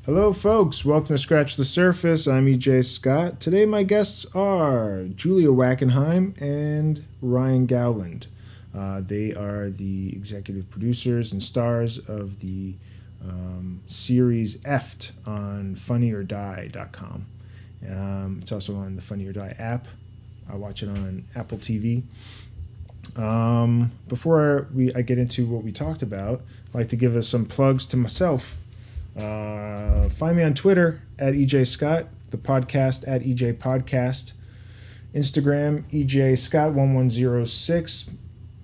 Hello, folks. Welcome to Scratch the Surface. I'm EJ Scott. Today, my guests are Julia Wackenheim and Ryan Gowland. They are the executive producers and stars of the series Effed on funnyordie.com. It's also on the Funny or Die app. I watch it on Apple TV. Before I get into what we talked about, I'd like to give us some plugs to myself. Find me on Twitter at EJ Scott, the podcast at EJ Podcast, Instagram EJ Scott 1106,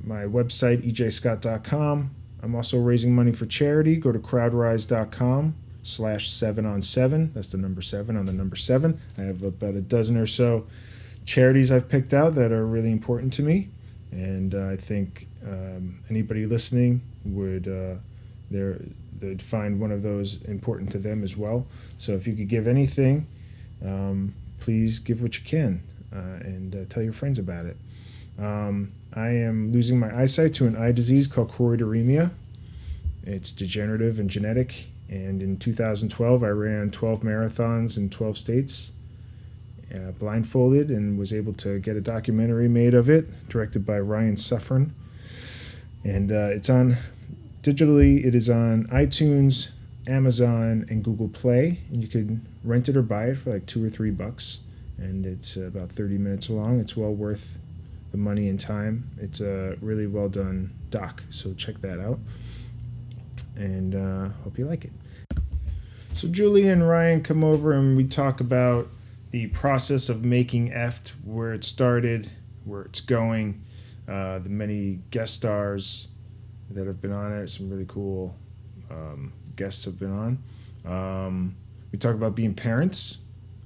my website EJScott.com. I'm also raising money for charity. Go to crowdrise.com/7on7. That's the number 7 on the number 7. I have about a dozen or so charities I've picked out that are really important to me, and I think anybody listening would they'd find one of those important to them as well. So if you could give anything, please give what you can, and tell your friends about it. I am losing my eyesight to an eye disease called choroideremia. It's degenerative and genetic, and in 2012 I ran 12 marathons in 12 states, blindfolded, and was able to get a documentary made of it, directed by Ryan Suffren. And it's on digitally. It is on iTunes, Amazon, and Google Play, and you can rent it or buy it for like $2 or $3, and it's about 30 minutes long. It's well worth the money and time. It's a really well done doc, so check that out, and hope you like it. So Julie and Ryan come over and we talk about the process of making Effed, where it started, where it's going, the many guest stars that have been on it. Some really cool guests have been on. We talk about being parents.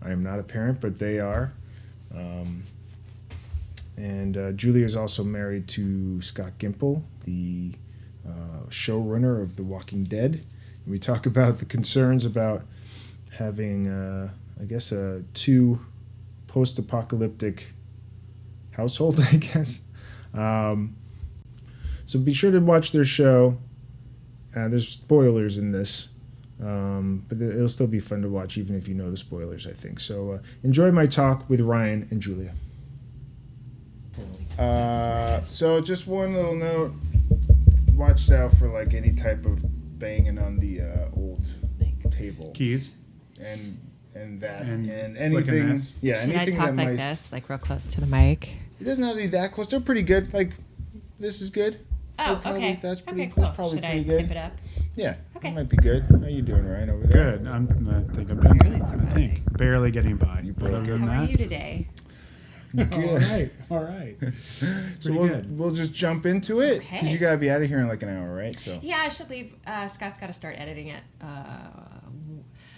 I am not a parent, but they are. And Julia is also married to Scott Gimple, the showrunner of The Walking Dead. And we talk about the concerns about having, I guess, a 2 post-apocalyptic household, I guess. So be sure to watch their show. There's spoilers in this, but it'll still be fun to watch even if you know the spoilers, I think. So enjoy my talk with Ryan and Julia. So just one little note. Watch out for like any type of banging on the old table. Keys. And that. And anything. Yeah, Should anything I talk that like this, like real close to the mic? It doesn't have to be that close. They're pretty good. Like, this is good. Oh, probably, okay. That's pretty, okay, cool. that's probably Should pretty I good. tip it up? Yeah, Okay. that might be good. How you doing, Ryan, over there? Good. I think I'm doing Barely good. I surviving. think barely getting by. You But broke other it. than How are that, you today? Good. all right. So good. we'll just jump into it, because Okay. you got to be out of here in like an hour, right? So Yeah, I should leave. Scott's got to start editing at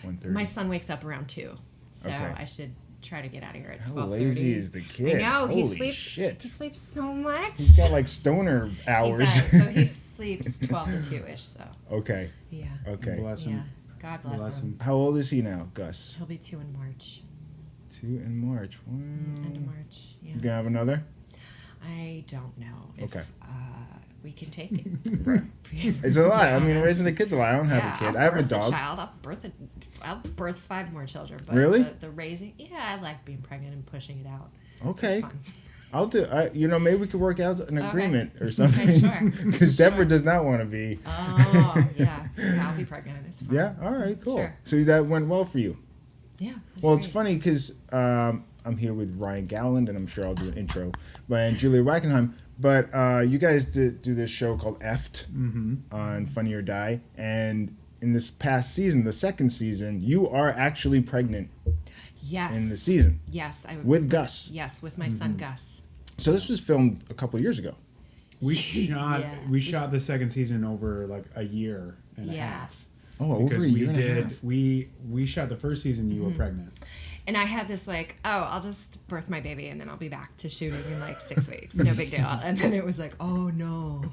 1:30. my son wakes up around 2, so Okay. I should try to get out of here at How 12:30. lazy is the kid? I know. Holy he sleeps. shit. He sleeps so much. He's got like stoner He hours. does. So he sleeps 12 to 2-ish. So Okay. yeah. Okay. Bless Yeah. him. God bless him. How old is he now, Gus? He'll be 2 in March. 2 in March. End of March. Yeah. You gonna have another? I don't know if Okay. we can take it. It's a lot. I mean, raising a kid's a lot. I don't have a kid. I have a birth dog. child. I'll birth 5 more children. But Really? The raising, I like being pregnant and pushing it out. Okay. It's fun. I'll do. Maybe we could work out an agreement or something. Okay, sure. Because Deborah does not want to be. Oh, yeah. I'll be pregnant. It's fun. Yeah. All right. Cool. Sure. So that went well for you. Yeah. Well, it's funny because I'm here with Ryan Gowland, and I'm sure I'll do an intro, and Julia Wackenheim. But you guys do this show called Effed on Funny or Die, and in this past season, the second season, you are actually pregnant. Yes. In the season. Yes. With Gus. Yes, with my son Gus. So this was filmed a couple of years ago. We shot Yeah. we shot the second season over like a year and a half. Oh, Because over a year and a half. we shot the first season. You were pregnant. And I had this like, I'll just birth my baby and then I'll be back to shooting in like 6 weeks. No big deal. And then it was like, oh no.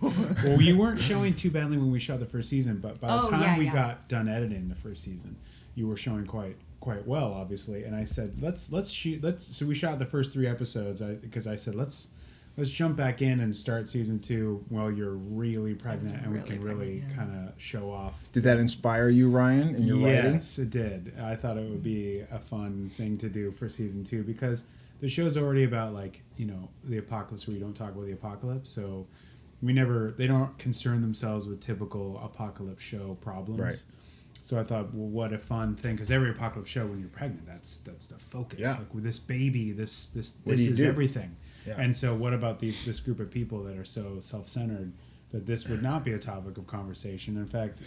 Well, you weren't showing too badly when we shot the first season, but by the time we yeah. got done editing the first season, you were showing quite well, obviously. And I said, let's shoot. So we shot the first 3 episodes because I said let's let's jump back in and start season 2 while you're really pregnant and we really can really pregnant, yeah. kind of show off. Did that inspire you, Ryan, in your writing? Yes, it did. I thought it would be a fun thing to do for season 2 because the show's already about like, you know, the apocalypse where you don't talk about the apocalypse. So they don't concern themselves with typical apocalypse show problems. Right. So I thought, well, what a fun thing, because every apocalypse show, when you're pregnant, that's the focus. Yeah. Like with this baby, this What do you is do? everything. Yeah. And so, what about this group of people that are so self-centered that this would not be a topic of conversation? In fact,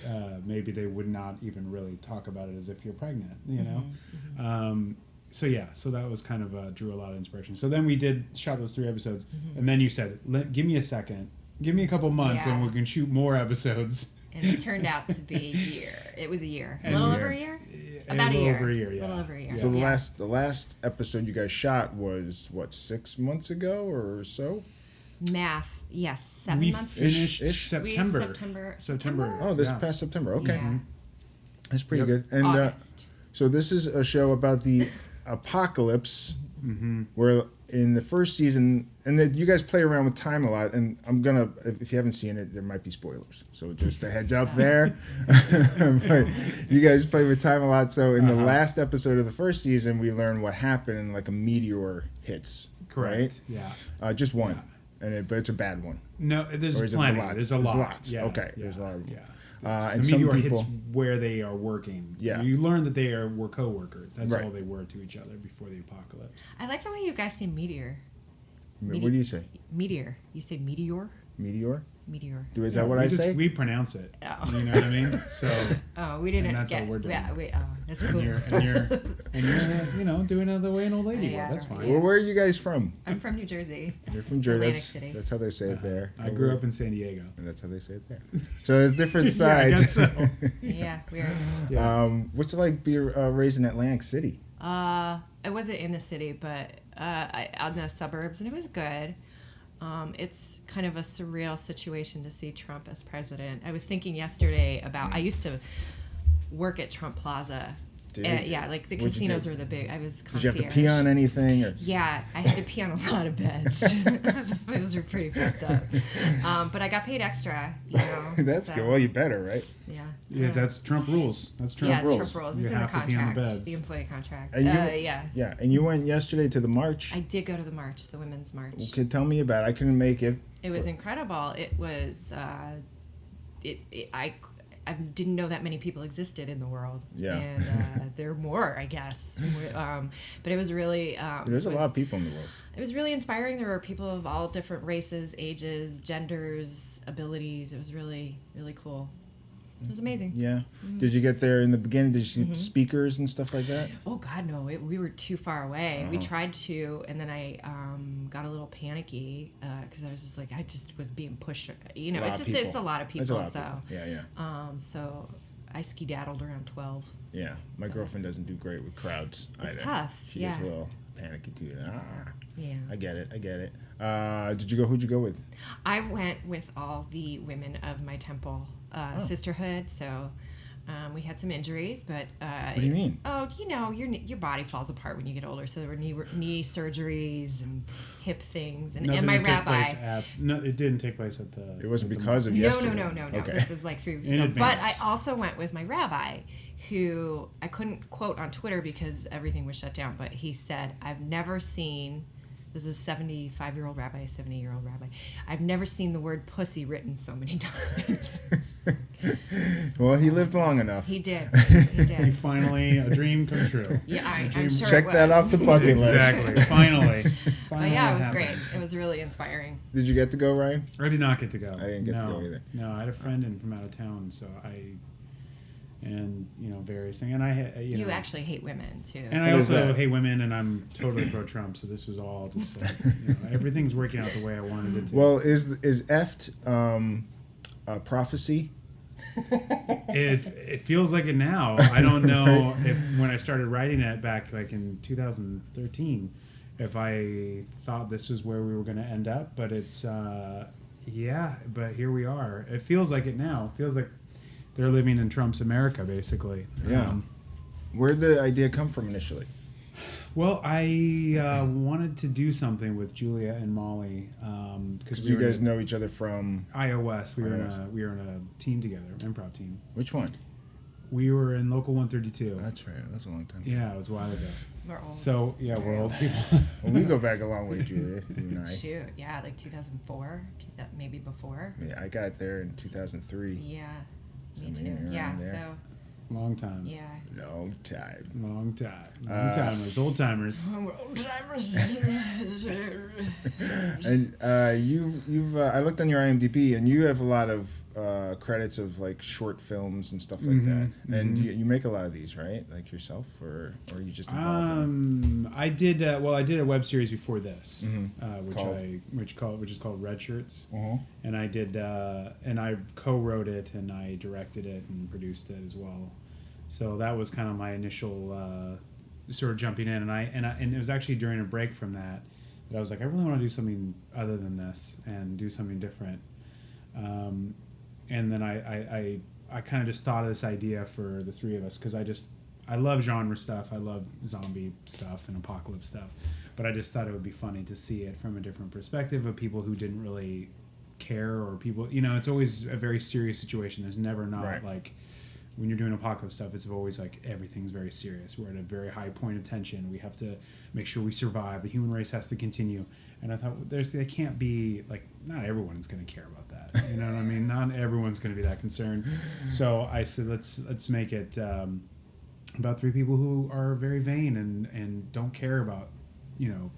maybe they would not even really talk about it as if you're pregnant. You know. So that was kind of drew a lot of inspiration. So then we shot those 3 episodes, and then you said, "Give me a second, give me a couple months, and we can shoot more episodes." And it turned out to be a year. It was a year. A And little a over a year. year? A About a little year. over a year, yeah. A little over a year. So Yeah. the last episode you guys shot was what, 6 months ago or so? Math. Yes. 7 We months. finished Ish. September. Oh, this Yeah. past September. Okay, Yeah. that's pretty Yep. good. And August. so this is a show about the apocalypse, where in the first season, and then you guys play around with time a lot. And I'm gonna, if you haven't seen it, there might be spoilers. So just a heads up there. But you guys play with time a lot. So in the last episode of the first season, we learn what happened, and like a meteor hits. Correct. Right? Yeah. Just one, but it's a bad one. No, there's Or is it plenty. lots? There's a There's lot. lots. Yeah, Okay, yeah, there's a lot of- Yeah. And the some meteor people, hits where they are working. Yeah. You learn that they were co-workers. That's Right. all they were to each other before the apocalypse. I like the way you guys say meteor. what do you say? Meteor. You say meteor? Meteor? Meteor. Is that what I say? We pronounce it. Oh. You know what I mean? So Oh, we didn't And that's get. all we're doing. Yeah, that's cool. and you're you know, doing it the way an old lady Yeah. would. That's fine. Well, where are you guys from? I'm from New Jersey. You're from Jersey. Atlantic That's, City. that's how they say it there. I grew up in San Diego. And that's how they say it there. So there's different Yeah, I sides. guess so. Yeah, weird. What's it like being raised in Atlantic City? I wasn't in the city, but out in the suburbs, and it was good. It's kind of a surreal situation to see Trump as president. I was thinking yesterday about, I used to work at Trump Plaza. Did you? Yeah, like the What'd you casinos do? were the big, I was Did concierge. you have to pee on anything? Or? Yeah, I had to pee on a lot of beds. Those were pretty fucked up. But I got paid extra, you know. That's so, good. Well, you better, right? Yeah. Yeah, that's Trump rules. That's Trump Yeah, it's rules. Trump rules. You It's in the have to pee on the contract, beds. the employee contract. And you- Yeah. Yeah, and you went yesterday to the march. I did go to the march, the women's march. Okay, tell me about it. I couldn't make it. It was incredible. It was, I didn't know that many people existed in the world. Yeah. And there are more, I guess. But it was really... There's a lot of people in the world. It was really inspiring. There were people of all different races, ages, genders, abilities. It was really, really cool. It was amazing. Yeah. Did you get there in the beginning? Did you see speakers and stuff like that? Oh God, no! We were too far away. We tried to, and then I got a little panicky because I was just like, I just was being pushed. You know, it's a lot of people. That's a lot of people. Yeah. So I skedaddled around 12. Yeah. My girlfriend doesn't do great with crowds either. It's tough. She Yeah. gets a little panicky too. Yeah. I get it. Who'd you go with? I went with all the women of my temple sisterhood. So we had some injuries, but What do you mean? Oh, you know, your body falls apart when you get older. So there were knee surgeries and hip things, and Nothing my took rabbi. place no, it didn't take place at the. It wasn't at the because of No. yesterday. Okay. This is like 3 weeks In ago. But I advance. also went with my rabbi, who I couldn't quote on Twitter because everything was shut down. But he said, "I've never seen." This is a 75-year-old rabbi, 70-year-old rabbi. I've never seen the word pussy written so many times. Well, he lived long enough. He did. He He did. finally a dream come true. Yeah, I'm sure. Check it that was. off the bucket list. Exactly. Finally. But yeah, it was happened. great. It was really inspiring. Did you get to go, Ryan? I did not get to go. I didn't get to go either. No, I had a friend in from out of town, so various things, and I You actually hate women too. And so- I What is also that? hate women, and I'm totally pro-Trump, so this was all just like, everything's working out the way I wanted it to. Well, is effed a prophecy? It feels like it now. I don't know if when I started writing it back like in 2013, if I thought this was where we were going to end up, but it's but here we are. It feels like it now. It feels like they're living in Trump's America, basically. Yeah. Where'd the idea come from initially? Well, I wanted to do something with Julia and Molly because You guys know each other from... iOS. We were in a team together, improv team. Which one? We were in Local 132. That's right. That's a long time. Yeah, it was a while ago. We're old. So yeah, we're old people. Well, we go back a long way, Julia, you and I. Shoot, yeah, like 2004, maybe before. Yeah, I got there in 2003. Yeah, me So too. maybe Yeah, around there. so Long time. yeah. Long time. Long timers, old timers. Old timers. And you've I looked on your IMDb, and you have a lot of credits of like short films and stuff like that. And you make a lot of these, right? Like yourself, or are you just involved in I did. Well, I did a web series before this, Called? which is called Red Shirts, it? and I did, and I co-wrote it and I directed it and produced it as well. So that was kind of my initial sort of jumping in, and it was actually during a break from that I was like, I really want to do something other than this and do something different. And then I kind of just thought of this idea for the three of us because I love genre stuff, I love zombie stuff and apocalypse stuff, but I just thought it would be funny to see it from a different perspective of people who didn't really care, or people, it's always a very serious situation. There's never not Right. like, when you're doing apocalypse stuff, it's always like everything's very serious. We're at a very high point of tension. We have to make sure we survive. The human race has to continue. And I thought, there can't be, like, not everyone's going to care about that. You know what I mean? Not everyone's going to be that concerned. So I said, let's make it about three people who are very vain and don't care about,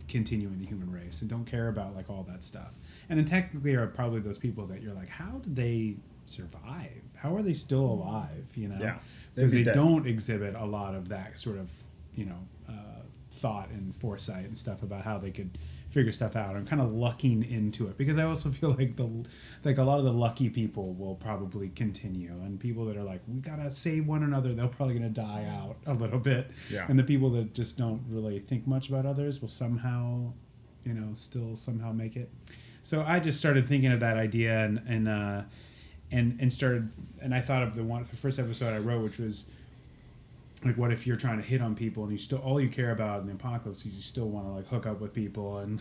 continuing the human race and don't care about, like, all that stuff. And then technically are probably those people that you're like, how did they survive? How are they still alive? Yeah, because they'd be they dead. don't exhibit a lot of that sort of thought and foresight and stuff about how they could figure stuff out. I'm kind of lucking into it because I also feel like a lot of the lucky people will probably continue, and people that are like, we gotta save one another, they're probably gonna die out a little bit. Yeah. And the people that just don't really think much about others will somehow still somehow make it. So I just started thinking of that idea and started, and I thought of the first episode I wrote, which was like, what if you're trying to hit on people and you still, all you care about in the apocalypse is you still want to like hook up with people and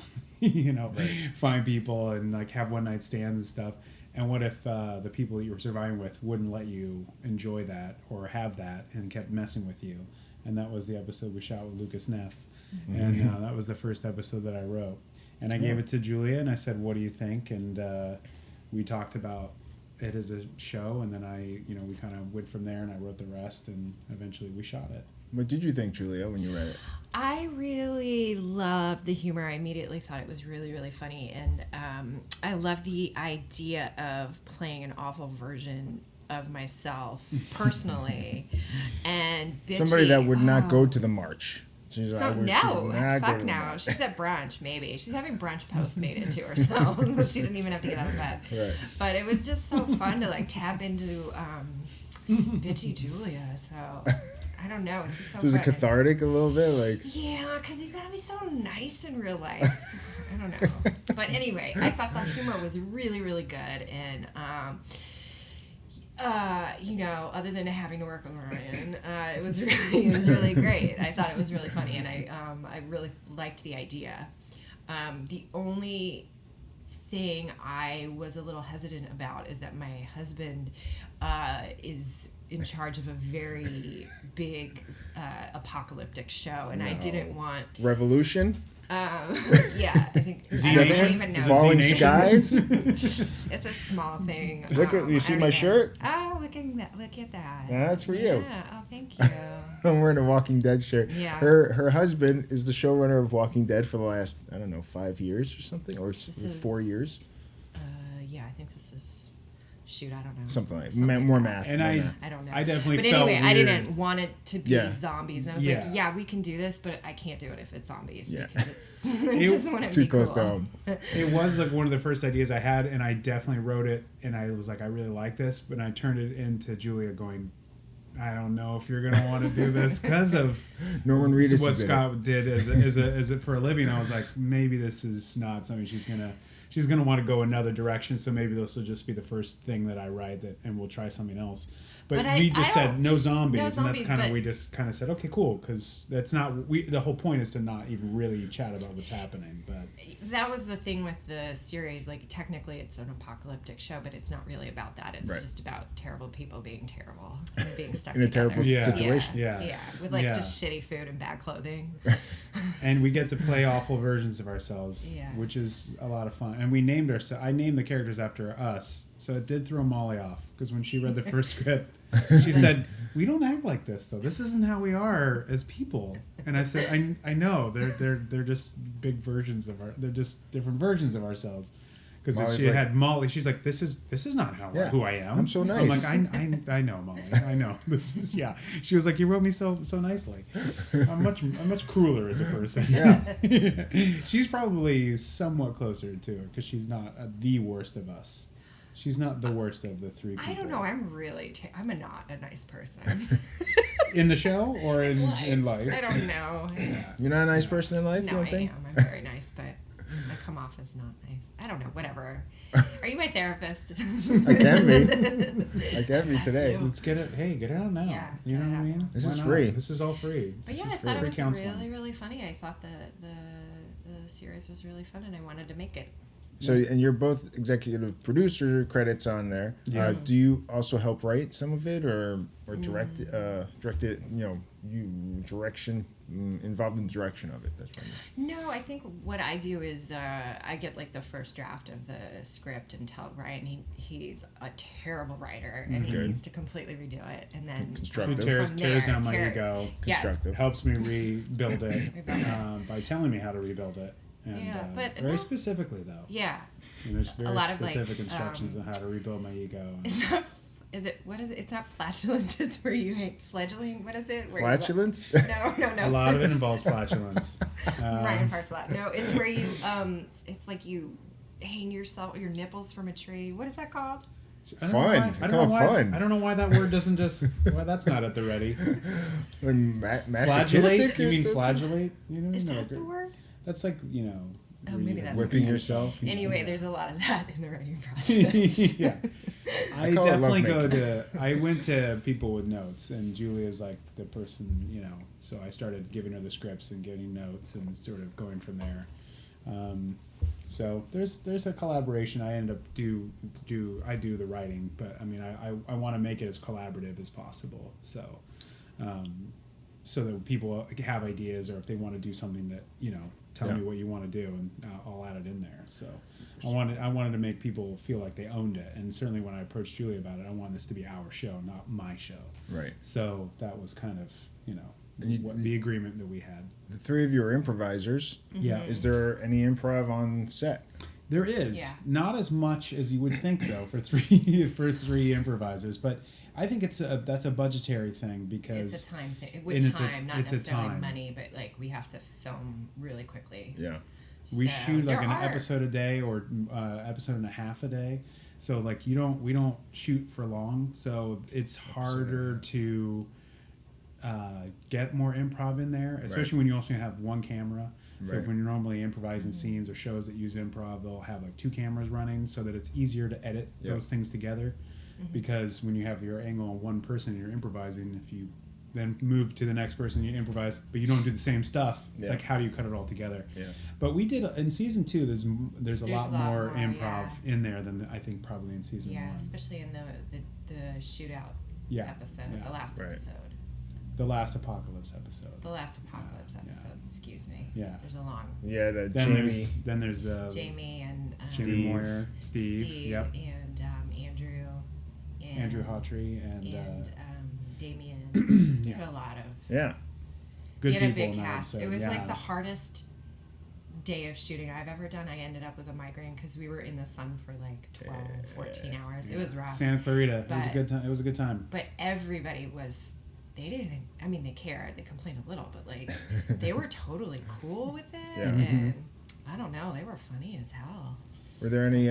find people and like have one night stands and stuff. And what if the people that you were surviving with wouldn't let you enjoy that or have that and kept messing with you? And that was the episode we shot with Lucas Neff. And that was the first episode that I wrote. And I gave it to Julia and I said, what do you think? And we talked about it as a show, and then we kind of went from there, and I wrote the rest, and eventually we shot it. What did you think, Julia, when you read it? I really loved the humor. I immediately thought it was really, really funny. And I love the idea of playing an awful version of myself personally. And bitchy. Somebody that would not go to the march. She's So like, I wish she no, would not go fuck to the no. march. She's at brunch, maybe. She's having brunch Postmated to herself, so she didn't even have to get out of bed. Right. But it was just so fun to like tap into bitchy Julia. So I don't know. It's just so Was fun. it cathartic a little bit? Like, Yeah, because you gotta be so nice in real life. I don't know. But anyway, I thought the humor was really, really good. And, other than having to work with Ryan, it was really great. I thought it was really funny, and I really liked the idea. The only thing I was a little hesitant about is that my husband is in charge of a very big apocalyptic show, and I didn't want. Revolution? Yeah, I think Is he I don't Asian? even know. Is it Falling Z-Nation? skies? It's a small thing. Look at you I see don't my even- shirt? Oh, look at that. Yeah, that's for you. Yeah. Oh, thank you. I'm wearing a Walking Dead shirt. Yeah. Her husband is the showrunner of Walking Dead for the last, 5 years or something, or This is 4 years. Yeah, I think this is. Shoot, I don't know. Something like Something more like math. And more I- math. I don't know. I definitely But felt anyway, I weird. didn't want it to be Yeah. zombies. And I was Yeah. like, yeah, we can do this, but I can't do it if it's zombies Yeah. because it's, it just wouldn't Too be close cool. to home. It was like one of the first ideas I had, and I definitely wrote it, and I was like, I really like this, but I turned it into Julia going, I don't know if you're gonna want to do this because of Norman Reedus what is in Scott did as a for a living. I was like, maybe this is not something she's gonna want to go another direction. So maybe this will just be the first thing that I write and we'll try something else. But I- we just I said don't- no zombies, no and zombies, that's kind of but- we just kind of said okay, cool, because that's not the whole point is to not even really chat about what's happening. But That was the thing with the series. Like, technically, it's an apocalyptic show, but it's not really about that. It's Right. just about terrible people being terrible and being stuck In a together. terrible Yeah. situation. Yeah. With like Yeah. just shitty food and bad clothing. and we get to play awful versions of ourselves, Yeah. which is a lot of fun. And we named I named the characters after us, so it did throw Molly off because when she read the first script, she said, "We don't act like this though. This isn't how we are as people." And I said, "I know they're just big versions of they're just different versions of ourselves." Because if Molly's she like- had Molly, she's like, "This is not who I am. I'm so I'm nice. like, I know, Molly. I know. This is yeah. She was like, "You wrote me so nicely. I'm much crueler as a person." Yeah. She's probably somewhat closer to her because she's not the worst of us. She's not the worst of the three people. I don't know. I'm really. I'm not a nice person. In the show or in life? I don't know. You're not a nice person in life, you No, don't I think? am. I'm very nice, but I come off as not nice. I don't know. Whatever. Are you my therapist? I can be. I can be today. Let's get it. Hey, get it out now. Yeah, you know get what it I out mean? now. This Why is not? free. This is all free. But yeah, This I is thought it free was counseling. really, really funny. I thought the series was really fun, and I wanted to make it. So, and you're both executive producer credits on there. Yeah. Do you also help write some of it, or direct it? Direction involved in the direction of it. That's what I mean. No, I think what I do is I get like the first draft of the script and tell Ryan he's a terrible writer and he Good. needs to completely redo it, and then Who Constructive. tears from tears there, down my tear- ego. Yeah. Constructive. Helps me rebuild it Rebuild it. by telling me how to rebuild it. And, Yeah, but very no- specifically though. Yeah, And there's very lot of, like, specific instructions on how to rebuild my ego. And it's not. Is it what is it? It's not flatulence. It's where you hate fledgling. What is it? Where Flatulence? No. a lot of it involves flatulence. Ryan Parslot. No, it's where you it's like you hang your nipples from a tree. What is that called? I don't Fun. know why- I call it fun. I don't know why that word doesn't just. Why that's not at the ready. Like Flagellate? masochistic? You or mean something? flagellate? You know, Is no, that the word? That's like Oh, maybe that's Whipping okay. yourself. Anyway, there's a lot of that in the writing process. yeah. I call it definitely go lovemaking. I went to people with notes, and Julia's like the person, so I started giving her the scripts and getting notes and sort of going from there. So there's a collaboration. I end up I do the writing, but I mean I want to make it as collaborative as possible. So that people have ideas, or if they want to do something that tell me what you want to do, and I'll add it in there. So I wanted to make people feel like they owned it, and certainly when I approached Julia about it, I wanted this to be our show, not my show. Right. So that was kind of And the agreement that we had. The three of you are improvisers. Yeah. Is there any improv on set? There is Yeah. not as much as you would think though for three improvisers, but I think that's a budgetary thing because It's a time thing. and With it's time, not it's a necessarily time. money, but like we have to film really quickly. Yeah. we So shoot like there an are- episode a day or episode and a half a day, so like we don't shoot for long, so it's harder to get more improv in there, especially when you also have one camera. So Right. when you're normally improvising scenes or shows that use improv, they'll have like two cameras running so that it's easier to edit those things together. Because when you have your angle on one person and you're improvising, if you then move to the next person, you improvise, but you don't do the same stuff. It's like, how do you cut it all together? Yeah. But we did in season 2. There's a lot more improv yeah. in there than I think probably in season Yeah, 1. especially in the shootout Yeah, episode, yeah. the last Right. episode. The last apocalypse episode. The last apocalypse Yeah. episode, excuse me. Yeah. There's a long Yeah, the Then Jamie. there's the Jamie and Steve Steve. Moyer, Steve, yep, and Andrew and Andrew Hawtrey, and Damien. yeah. Had a lot of Yeah. good we had a people big in that cast. episode. It was yeah. like the hardest day of shooting I've ever done. I ended up with a migraine because we were in the sun for like 12, 14 hours. It was rough. Santa Clarita. It was a But- good time. It was a good time. But everybody was, they didn't, I mean, they cared. They complained a little, but like, they were totally cool with it. Yeah. And I don't know, they were funny as hell. Were there any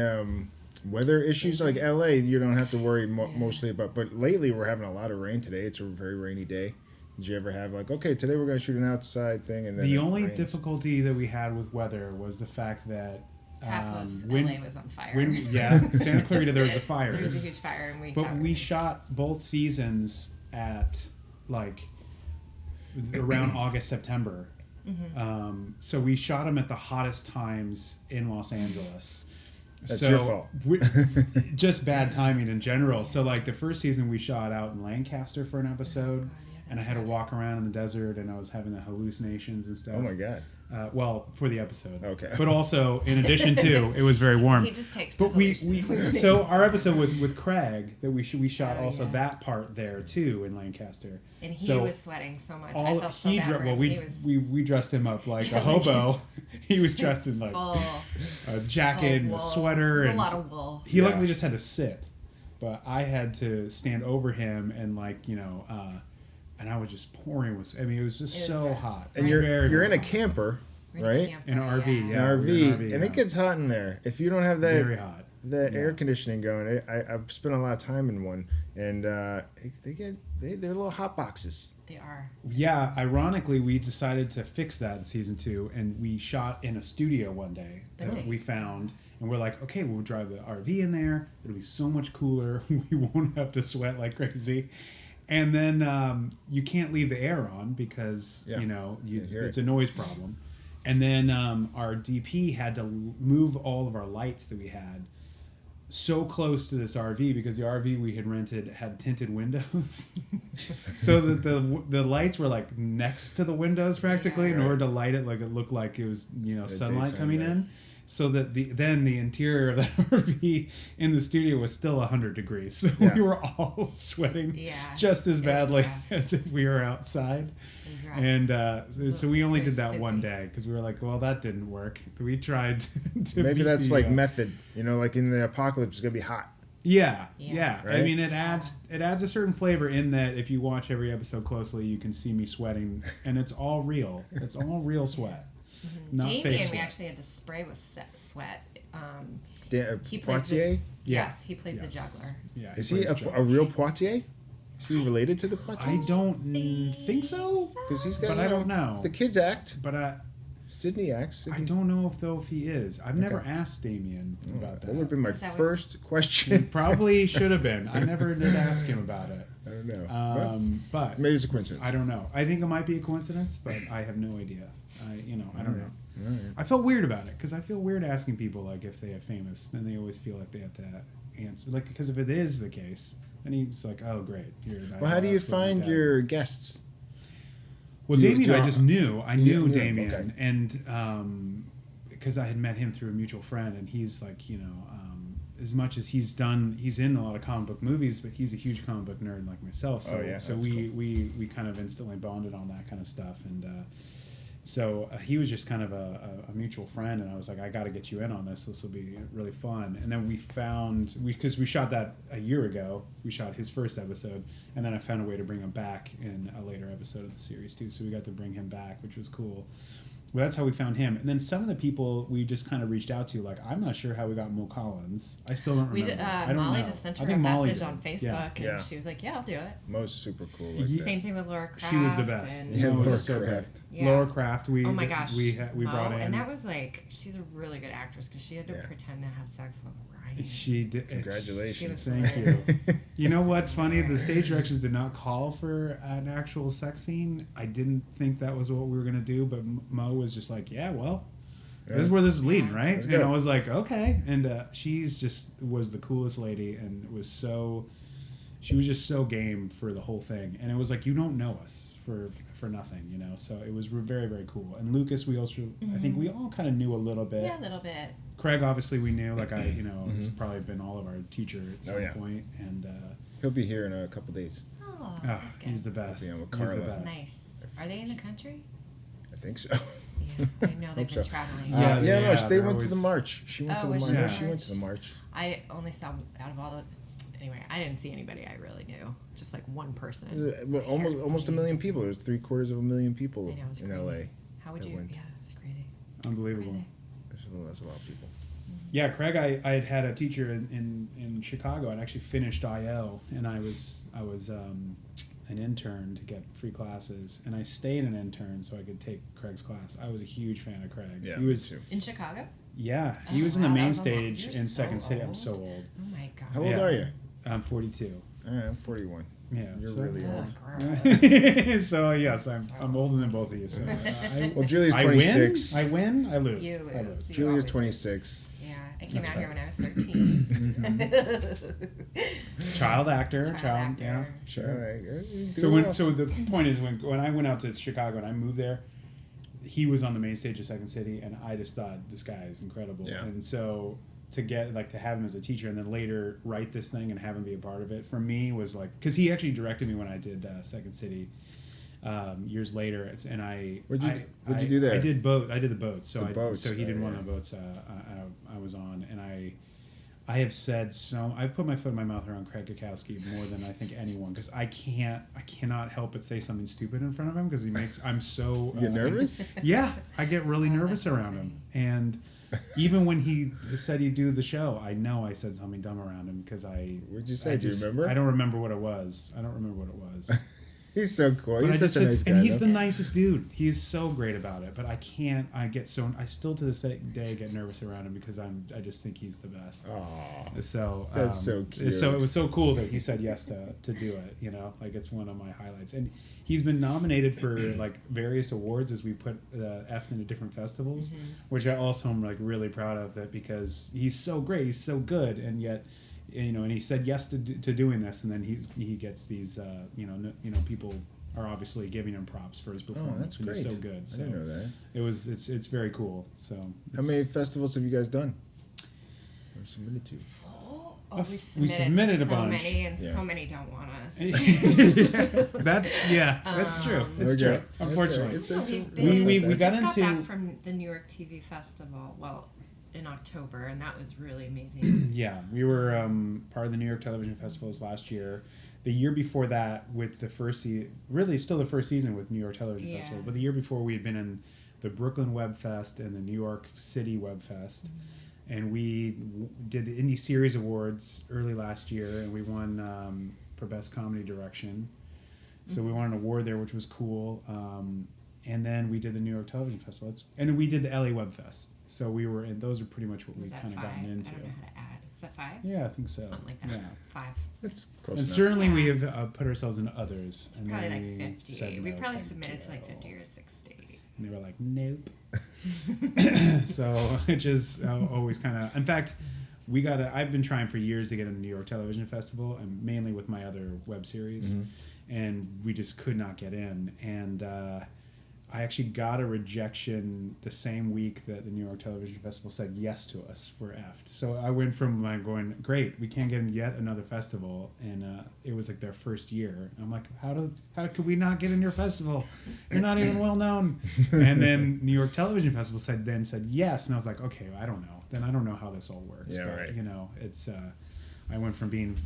weather issues? Like LA, you don't have to worry mostly about. But lately, we're having a lot of rain today. It's a very rainy day. Did you ever have like, okay, today we're going to shoot an outside thing, and then The it only rains? difficulty that we had with weather was the fact that Half of LA was on fire. Santa Clarita, there was a fire. There was a huge fire, and But we shot both seasons at like around August, September. So we shot them at the hottest times in Los Angeles. That's your fault. Just bad timing in general. So like the first season we shot out in Lancaster for an episode, and I had to walk around in the desert, and I was having the hallucinations and stuff. Oh my God. Well, for the episode. Okay. But also, in addition to, it was very warm. He just takes. But so our episode with Craig that we shot also that part there too in Lancaster. And he was sweating so much. I felt so bad for him. We dressed him up like a hobo. He was dressed in like a jacket and a sweater. It was and a lot of wool. He luckily just had to sit, but I had to stand over him and and I was just pouring with. I mean, it was just so hot. And you're in a camper, right? In an RV, yeah. An RV, and it gets hot in there. If you don't have that very hot, air conditioning going, I've spent a lot of time in one, and they're little hot boxes. They are. Yeah, ironically, we decided to fix that in season 2, and we shot in a studio one day that we found, and we're like, okay, we'll drive the RV in there. It'll be so much cooler. We won't have to sweat like crazy. And then you can't leave the air on because it's a noise problem. And then our DP had to move all of our lights that we had so close to this RV because the RV we had rented had tinted windows, so that the lights were like next to the windows practically in order to light it like it looked like it was sunlight coming in. So that the interior of the RV in the studio was still 100 degrees. So we were all sweating just as badly as if we were outside. And so we only did that one day because we were like, well, that didn't work. We tried to maybe that's like method, like in the apocalypse, it's going to be hot. Yeah. Right? I mean, it adds a certain flavor in that if you watch every episode closely, you can see me sweating, and it's all real. It's all real sweat. Not Damien, we actually had to spray with sweat. He plays Poitier? Yes, he plays the juggler. Yeah, is he a real Poitier? Is he related to the Poitiers? I don't think so. Because he's got. But I don't know. The kids act. But Sydney acts. I don't know if he is. I've never asked Damien about that. That would have been my first question. Probably should have been. I never did ask him about it. I don't know. But maybe it's a coincidence. I don't know. I think it might be a coincidence, but I have no idea. I don't know. Right. I felt weird about it because I feel weird asking people like if they are famous. Then they always feel like they have to answer. Like because if it is the case, then he's like, oh great. Well, how do you find your guests? Well, Damien, I just knew. I knew Damien, okay. and because I had met him through a mutual friend, and he's like, as much as he's in a lot of comic book movies, but he's a huge comic book nerd like myself. So, we kind of instantly bonded on that kind of stuff, and so he was just kind of a mutual friend, and I was like, I got to get you in on this. This will be really fun. And then because we shot that a year ago, we shot his first episode, and then I found a way to bring him back in a later episode of the series too. So we got to bring him back, which was cool. Well, that's how we found him. And then some of the people we just kind of reached out to, like, I'm not sure how we got Mo Collins. I still don't remember. I don't Molly know. just sent her a message on Facebook, and she was like, yeah, I'll do it. Mo's super cool. Same thing with Laura Kraft. She was the best. Laura Kraft. Yeah. Laura Kraft, oh my gosh, we brought in. And that was like, she's a really good actress because she had to pretend to have sex with Ryan. She did. Congratulations. Thank you. You know what's funny? The stage directions did not call for an actual sex scene. I didn't think that was what we were going to do, but Mo was just like, this is where this is leading, right? And I was like, okay. And she's just was the coolest lady and she was just so game for the whole thing. And it was like, you don't know us for nothing, So it was very, very cool. And Lucas, we also, I think we all kind of knew a little bit. Yeah, a little bit. Craig, obviously, we knew. Like, has probably been all of our teacher at some point. And he'll be here in a couple days. Oh, that's good. He's the best. With Carla. He's the best. Nice. Are they in the country? I think so. Yeah, I know they've been traveling. They went to the march. She went to the march. Yeah. She went to the march. I only saw out of all the. Anyway, I didn't see anybody I really knew. Just like one person. Almost 1 million people. There's 750,000 people I know, it was in crazy. LA. How would you? Yeah, it was crazy. Unbelievable. Crazy. That's a lot of people. Yeah, Craig, I had a teacher in Chicago. I'd actually finished IO, and I was an intern to get free classes, and I stayed an intern so I could take Craig's class. I was a huge fan of Craig. Yeah, he was in Chicago. Yeah, he was in wow, the that main was a long- stage you're in so Second City. I'm old. so old. Oh my god. How old Yeah. are you? I'm 42. I'm 41. Yeah, You're so- really Oh, old. gross. So yes, I'm older than both of you. So Well, Julia's I 26. win. I win. I lose. You I lose. You Julia's always 26. Yeah, I came That's out here right. when I was 13. Child actor. Child Yeah, actor. sure. All right. You're doing So when well. so the point is when I went out to Chicago and I moved there, he was on the main stage of Second City, and I just thought this guy is incredible. Yeah. And so to get to have him as a teacher and then later write this thing and have him be a part of it for me was like, because he actually directed me when I did Second City years later, and What'd you do there? I did the boats. So The boats, so he did oh, one of the boats I was on, and I have said I put my foot in my mouth around Craig Kukowski more than I think anyone, because I cannot help but say something stupid in front of him because I'm so You get nervous? Yeah, I get really nervous that's around him, and even when he said he'd do the show, I know I said something dumb around him because What'd you say? Do you remember? I don't remember what it was. He's so cool. But He's such a nice guy. and he's though. the nicest dude. He's so great about it. But I still to this day get nervous around him because I just think he's the best. Aw. So That's so cute. So it was so cool that he said yes to do it. You know, like it's one of my highlights. And he's been nominated for like various awards as we put F into different festivals, which I also am like really proud of that because he's so great. He's so good, and yet. And he said yes to doing this, and then he gets these people are obviously giving him props for his performance. that's and great. He's so good. So I didn't know that. it's very cool. So How many festivals have you guys done? Or submitted to? Oh, we we've submitted to a so bunch. many, and Yeah. so many don't want us. That's true. That's Okay. true. Unfortunately, It's We've been- we just got got into back from the New York TV Festival. Well, in October, and that was really amazing. yeah, we were part of the New York Television Festivals last year. The year before that, with the first really still the first season with New York Television Yeah. Festival, but the year before we had been in the Brooklyn Web Fest and the New York City Web Fest, and we did the Indie Series Awards early last year, and we won for Best Comedy Direction. So we won an award there, which was cool. And then we did the New York Television Festival, and we did the LA Web Fest. So we were, and those are pretty much what Was we've that kind of 5? gotten into. I don't know how to add. Is that 5? Yeah, I think so. Something like that. Yeah. 5. That's close And enough. certainly we Yeah. have put ourselves in others. And Probably then like 50. said We no, probably thank submitted to like you. 50 or 60. And they were like, nope. So which is always kind of. In fact, I've been trying for years to get in the New York Television Festival, and mainly with my other web series, and we just could not get in. And I actually got a rejection the same week that the New York Television Festival said yes to us for EFT. So I went from going, great, we can't get in yet another festival, and it was like their first year. I'm like, how could we not get in your festival? You're not even well known. And then New York Television Festival said yes, and I was like, okay, I don't know. Then I don't know how this all works. Yeah, but, right. It's I went from being,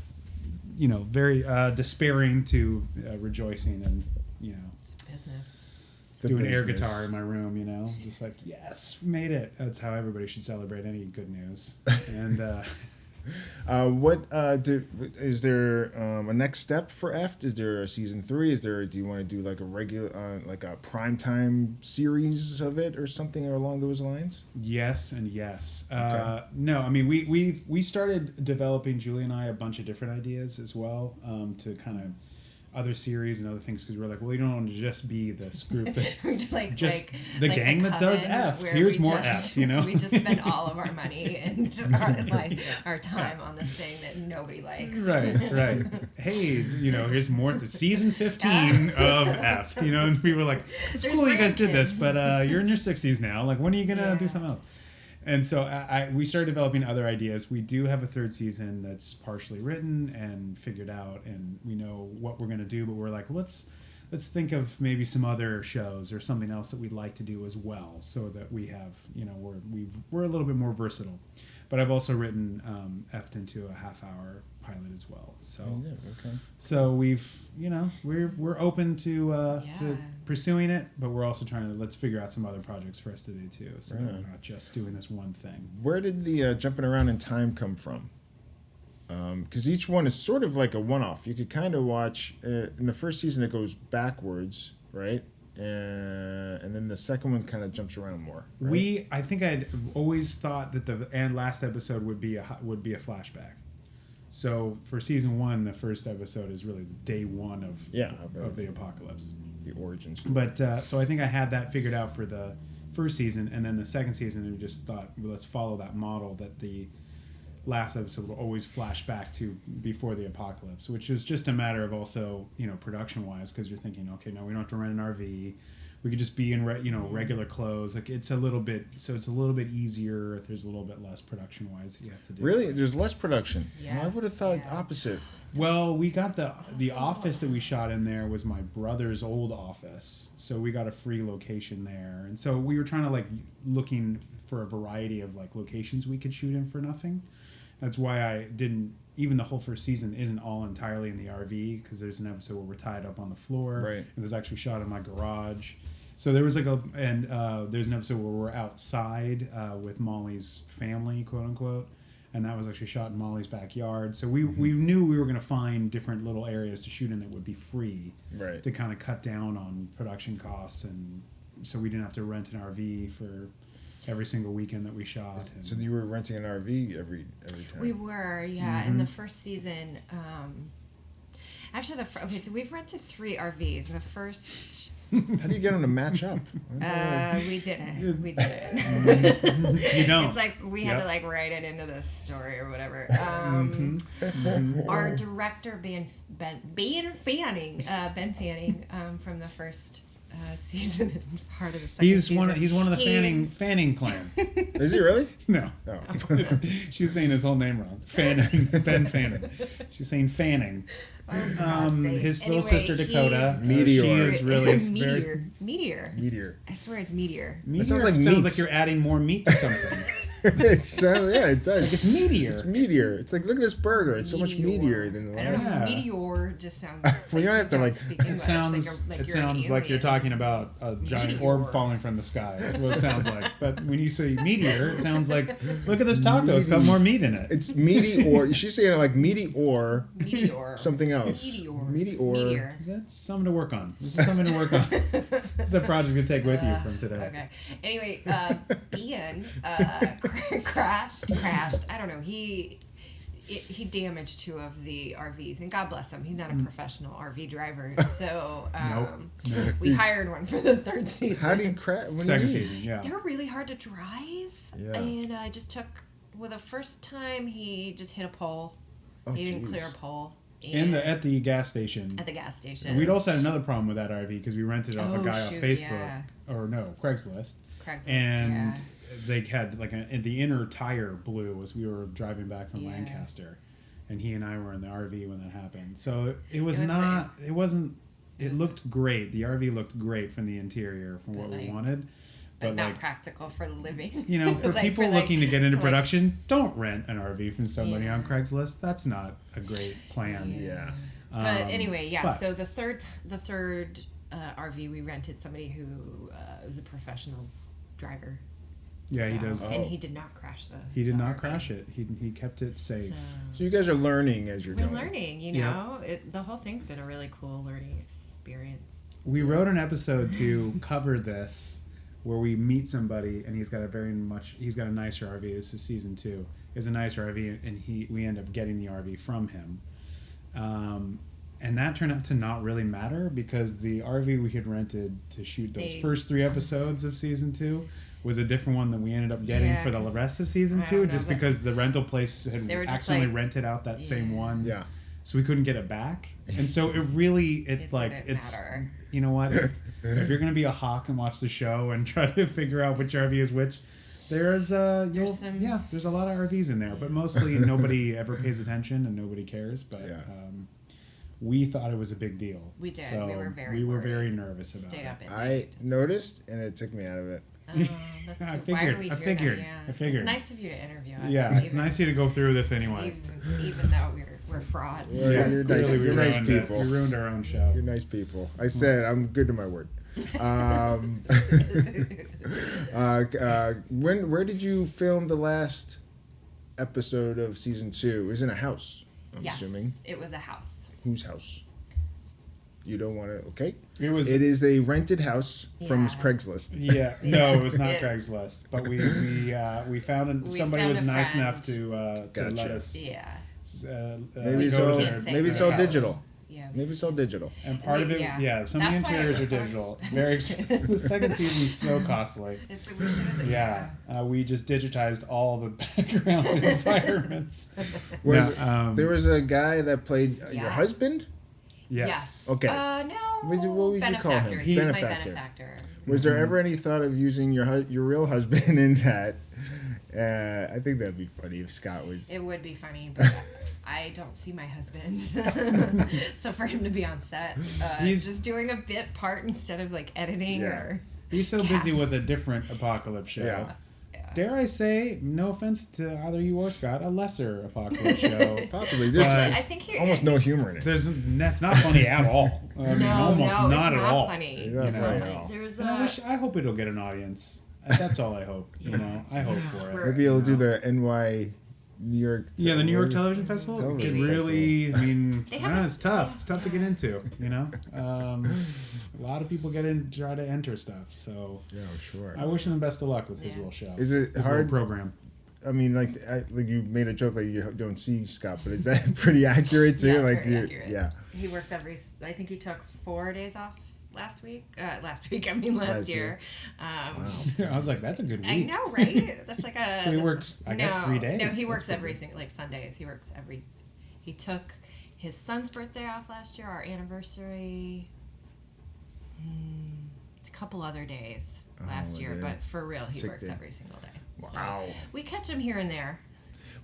very despairing to rejoicing, and It's business. The doing air business. guitar in my room, just like, yes, we made it. That's how everybody should celebrate any good news. And Is there a next step for EFT? Is there a season 3? Do you want to do like a regular, like a primetime series of it or something along those lines? yes and yes. Okay. No, I mean we started developing, Julie and I, a bunch of different ideas as well, to kind of other series and other things, because we're like, well, you don't want to just be this group that just the gang that does F. where Here's we more just- F. We just spend all of our money and our time on this thing that nobody likes. Right. Hey, here's more. It's season 15 of F. And we were like, it's There's cool you guys did this, grandkids. but you're in your 60s now. Like, when are you gonna do Yeah. something else? And so we started developing other ideas. We do have a third season that's partially written and figured out, and we know what we're gonna do. But we're like, let's think of maybe some other shows or something else that we'd like to do as well, so that we have, we're a little bit more versatile. But I've also written F'd into a half-hour pilot as well. So Okay. so we've, we're open to Yeah. pursuing it, but we're also trying to let's figure out some other projects for us to do too, so Right that on. we're not just doing this one thing. Where did the jumping around in time come from? Because each one is sort of like a one-off. You could kind of watch in the first season. It goes backwards, right? and then the second one kind of jumps around more. Right? I think I'd always thought that the last episode would be a flashback. So for season 1, the first episode is really day 1 of the apocalypse, the origins. But so I think I had that figured out for the first season, and then the second season we just thought, well, let's follow that model that the last episode will always flash back to before the apocalypse, which is just a matter of also, production wise, because you're thinking, okay, no, we don't have to rent an RV. We could just be in regular clothes. Like it's a little bit easier. There's a little bit less production wise you have to do. Really, there's less production. Yes, I would have thought opposite. Well, we got the office that we shot in there was my brother's old office, so we got a free location there, and so we were trying to looking for a variety of locations we could shoot in for nothing. That's why I didn't. Even the whole first season isn't all entirely in the RV, because there's an episode where we're tied up on the floor. Right. It was actually shot in my garage. So there was there's an episode where we're outside with Molly's family, quote unquote, and that was actually shot in Molly's backyard. So we knew we were going to find different little areas to shoot in that would be free, Right. to kind of cut down on production costs, and so we didn't have to rent an RV for every single weekend that we shot. So you were renting an RV every time? We were, yeah. In the first season, actually, so we've rented 3 RVs. The first... How do you get them to match up? We didn't. We didn't. You don't. It's like we had to write it into the story or whatever. Our director, Ben Fanning, from the first season and part of the second season. He's one of the Fanning clan. Is he really? No. No. She was saying his whole name wrong. Fanning. Ben Fanning. She's saying Fanning. His little sister Dakota. Meteor. She is really Meteor. I swear it's Meteor. It sounds like sounds meat. like you're adding more meat to something. It does. It's Meteor. It's Meteor. It's like, look at this burger. It's so much meatier than the I don't last. know. Meteor just sounds. Well, you don't have to speak English. It sounds like you're talking about a giant orb falling from the sky. That's what it sounds like. But when you say meteor, it sounds like, look at this taco. It's got more meat in it. It's meaty or she's saying it like meaty or something else. Meteor. That's something to work on. This is something to work on. This is a project to take with you from today. Okay. Anyway, Ian crashed. I don't know. He damaged 2 of the RVs, and God bless him. He's not a professional RV driver, so Nope. we hired one for the 3rd season. How do you crash? Second season, yeah. They're really hard to drive, and I just took. Well, the first time he just hit a pole. He didn't clear a pole. At the gas station. At the gas station. And we'd also had another problem with that RV because we rented it off a guy off Facebook Craigslist. And they had the inner tire blew as we were driving back from Lancaster, and he and I were in the RV when that happened. So it looked great. The RV looked great from the interior, from what we wanted. But not practical for living. For people looking to get into production, don't rent an RV from somebody on Craigslist. That's not a great plan. Yeah. But anyway, so the third RV we rented somebody who was a professional driver. Yeah, he does. And he did not crash He did not crash it. He kept it safe. So you guys are learning as you're going. We're learning, the whole thing's been a really cool learning experience. We wrote an episode to cover this, where we meet somebody and he's got a nicer RV. This is season 2. He has a nicer RV, and we end up getting the RV from him. And that turned out to not really matter, because the RV we had rented to shoot those first 3 episodes of season 2 was a different one that we ended up getting for the rest of season 2, just because the rental place had accidentally rented out that same one. Yeah. So we couldn't get it back. And so it didn't matter. You know what? If you're going to be a hawk and watch the show and try to figure out which RV is which, there's a lot of RVs in there, but mostly nobody ever pays attention and nobody cares. But we thought it was a big deal. We did. So we were very nervous about Stayed it. up at I night. noticed, and it took me out of it. That's I too, why are we I here figured. then? Yeah. I figured. It's nice of you to interview us. Yeah, it's nice of you to go through this anyway. Even though we're frauds. Well, you're nice, Clearly you're nice people. We ruined our own show. You're nice people. I said I'm good to my word. Where did you film the last episode of season 2? It was in a house, I'm assuming. It was a house. Whose house? You don't want to. Okay. It was. It is a rented house from Yeah. Craigslist. Yeah. No, it was not It- Craigslist, but we found We somebody found was a nice friend. enough to let Gotcha. us. Yeah. Maybe it's go all. there. can't say Maybe it's the all house. digital. Yeah. Maybe it's all digital. And part of it, Yeah. some of the That's why it interiors are was so digital. ex- Very expensive. The second season's so costly. We should. Yeah, we just digitized all the background environments. Was No, there was a guy that played your Yeah. husband? Yes. Okay. No. What would you call him? Benefactor. He's my Benefactor. benefactor. Was there ever any thought of using your real husband in that? I think that'd be funny if Scott was. It would be funny, but I don't see my husband. So for him to be on set, He's- just doing a bit part instead of like editing Yeah. or. He's so busy Cast. with a different apocalypse show. Yeah. Dare I say, no offense to either you or Scott, a lesser apocalypse show. Possibly. There's Actually, I think he almost no humor in it. That's not funny at all. I mean, No, almost no, not it's at not all. funny. It's not You know? funny Funny. at all. There's And I hope it'll get an audience. That's all I hope. You know, I hope for it. We're- Maybe he'll do the NY New York. Yeah, the New York what is- Television Festival. It Television could really, I mean, They I have don't know, a- it's tough. It's tough to get into, you know? A lot of people try to enter stuff, so Yeah, sure. I wish him the best of luck with his Yeah. little show. Is it his hard? little program? I mean, like you made a joke like you don't see Scott, but is that pretty accurate too? Yeah, it's like very you, accurate. yeah. He works I think he took 4 days off last Last year. I was like, that's a good week. I know, right? That's like a. So he that's- worked, I guess, 3 days. No, he That's works pretty every good. single like Sundays. He took his son's birthday off last year, our anniversary. It's a couple other days last year, yeah. but for real, he Sick works day. every single day. Wow. So we catch him here and there.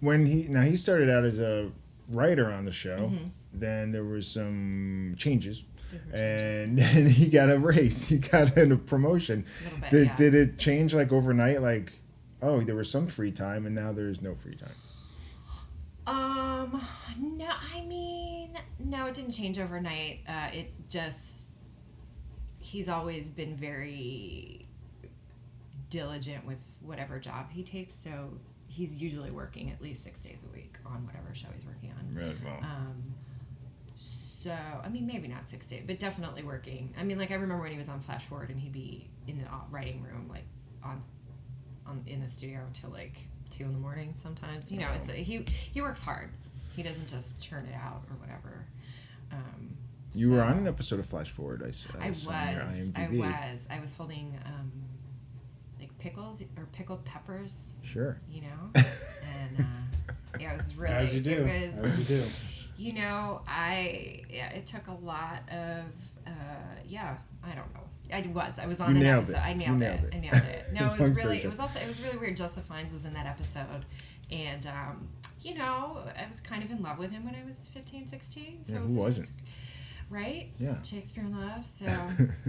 When he started out as a writer on the show, Mm-hmm. then there was some changes. Different And then he got a raise. He got a promotion. A little bit, Did, yeah. did it change like overnight? Like, oh, there was some free time, and now there's no free time. No, I mean, no, it didn't change overnight. It just, he's always been very diligent with whatever job he takes, so he's usually working at least 6 days a week on whatever show he's working on. Right. Well. So, I mean, maybe not 6 days, but definitely working. I mean, like, I remember when he was on Flash Forward and he'd be in the writing room, like, on in the studio until, like, 2 in the morning sometimes. You know, he works hard. He doesn't just churn it out or whatever. You were so- on an episode of Flash Forward. I saw on your IMDb. I was holding, like, pickles or pickled peppers, Sure. you know? And, yeah, it was really... As you do. It was, As you do. you know, it took a lot of, I don't know. I was on You an nailed episode. it. I nailed You it. nailed it. I nailed it. No, it was Long really, story short. it was really weird. Joseph Fiennes was in that episode. And, you know, I was kind of in love with him when I was 15, 16. So Yeah, it who was wasn't? right? Yeah. Shakespeare in Love. So,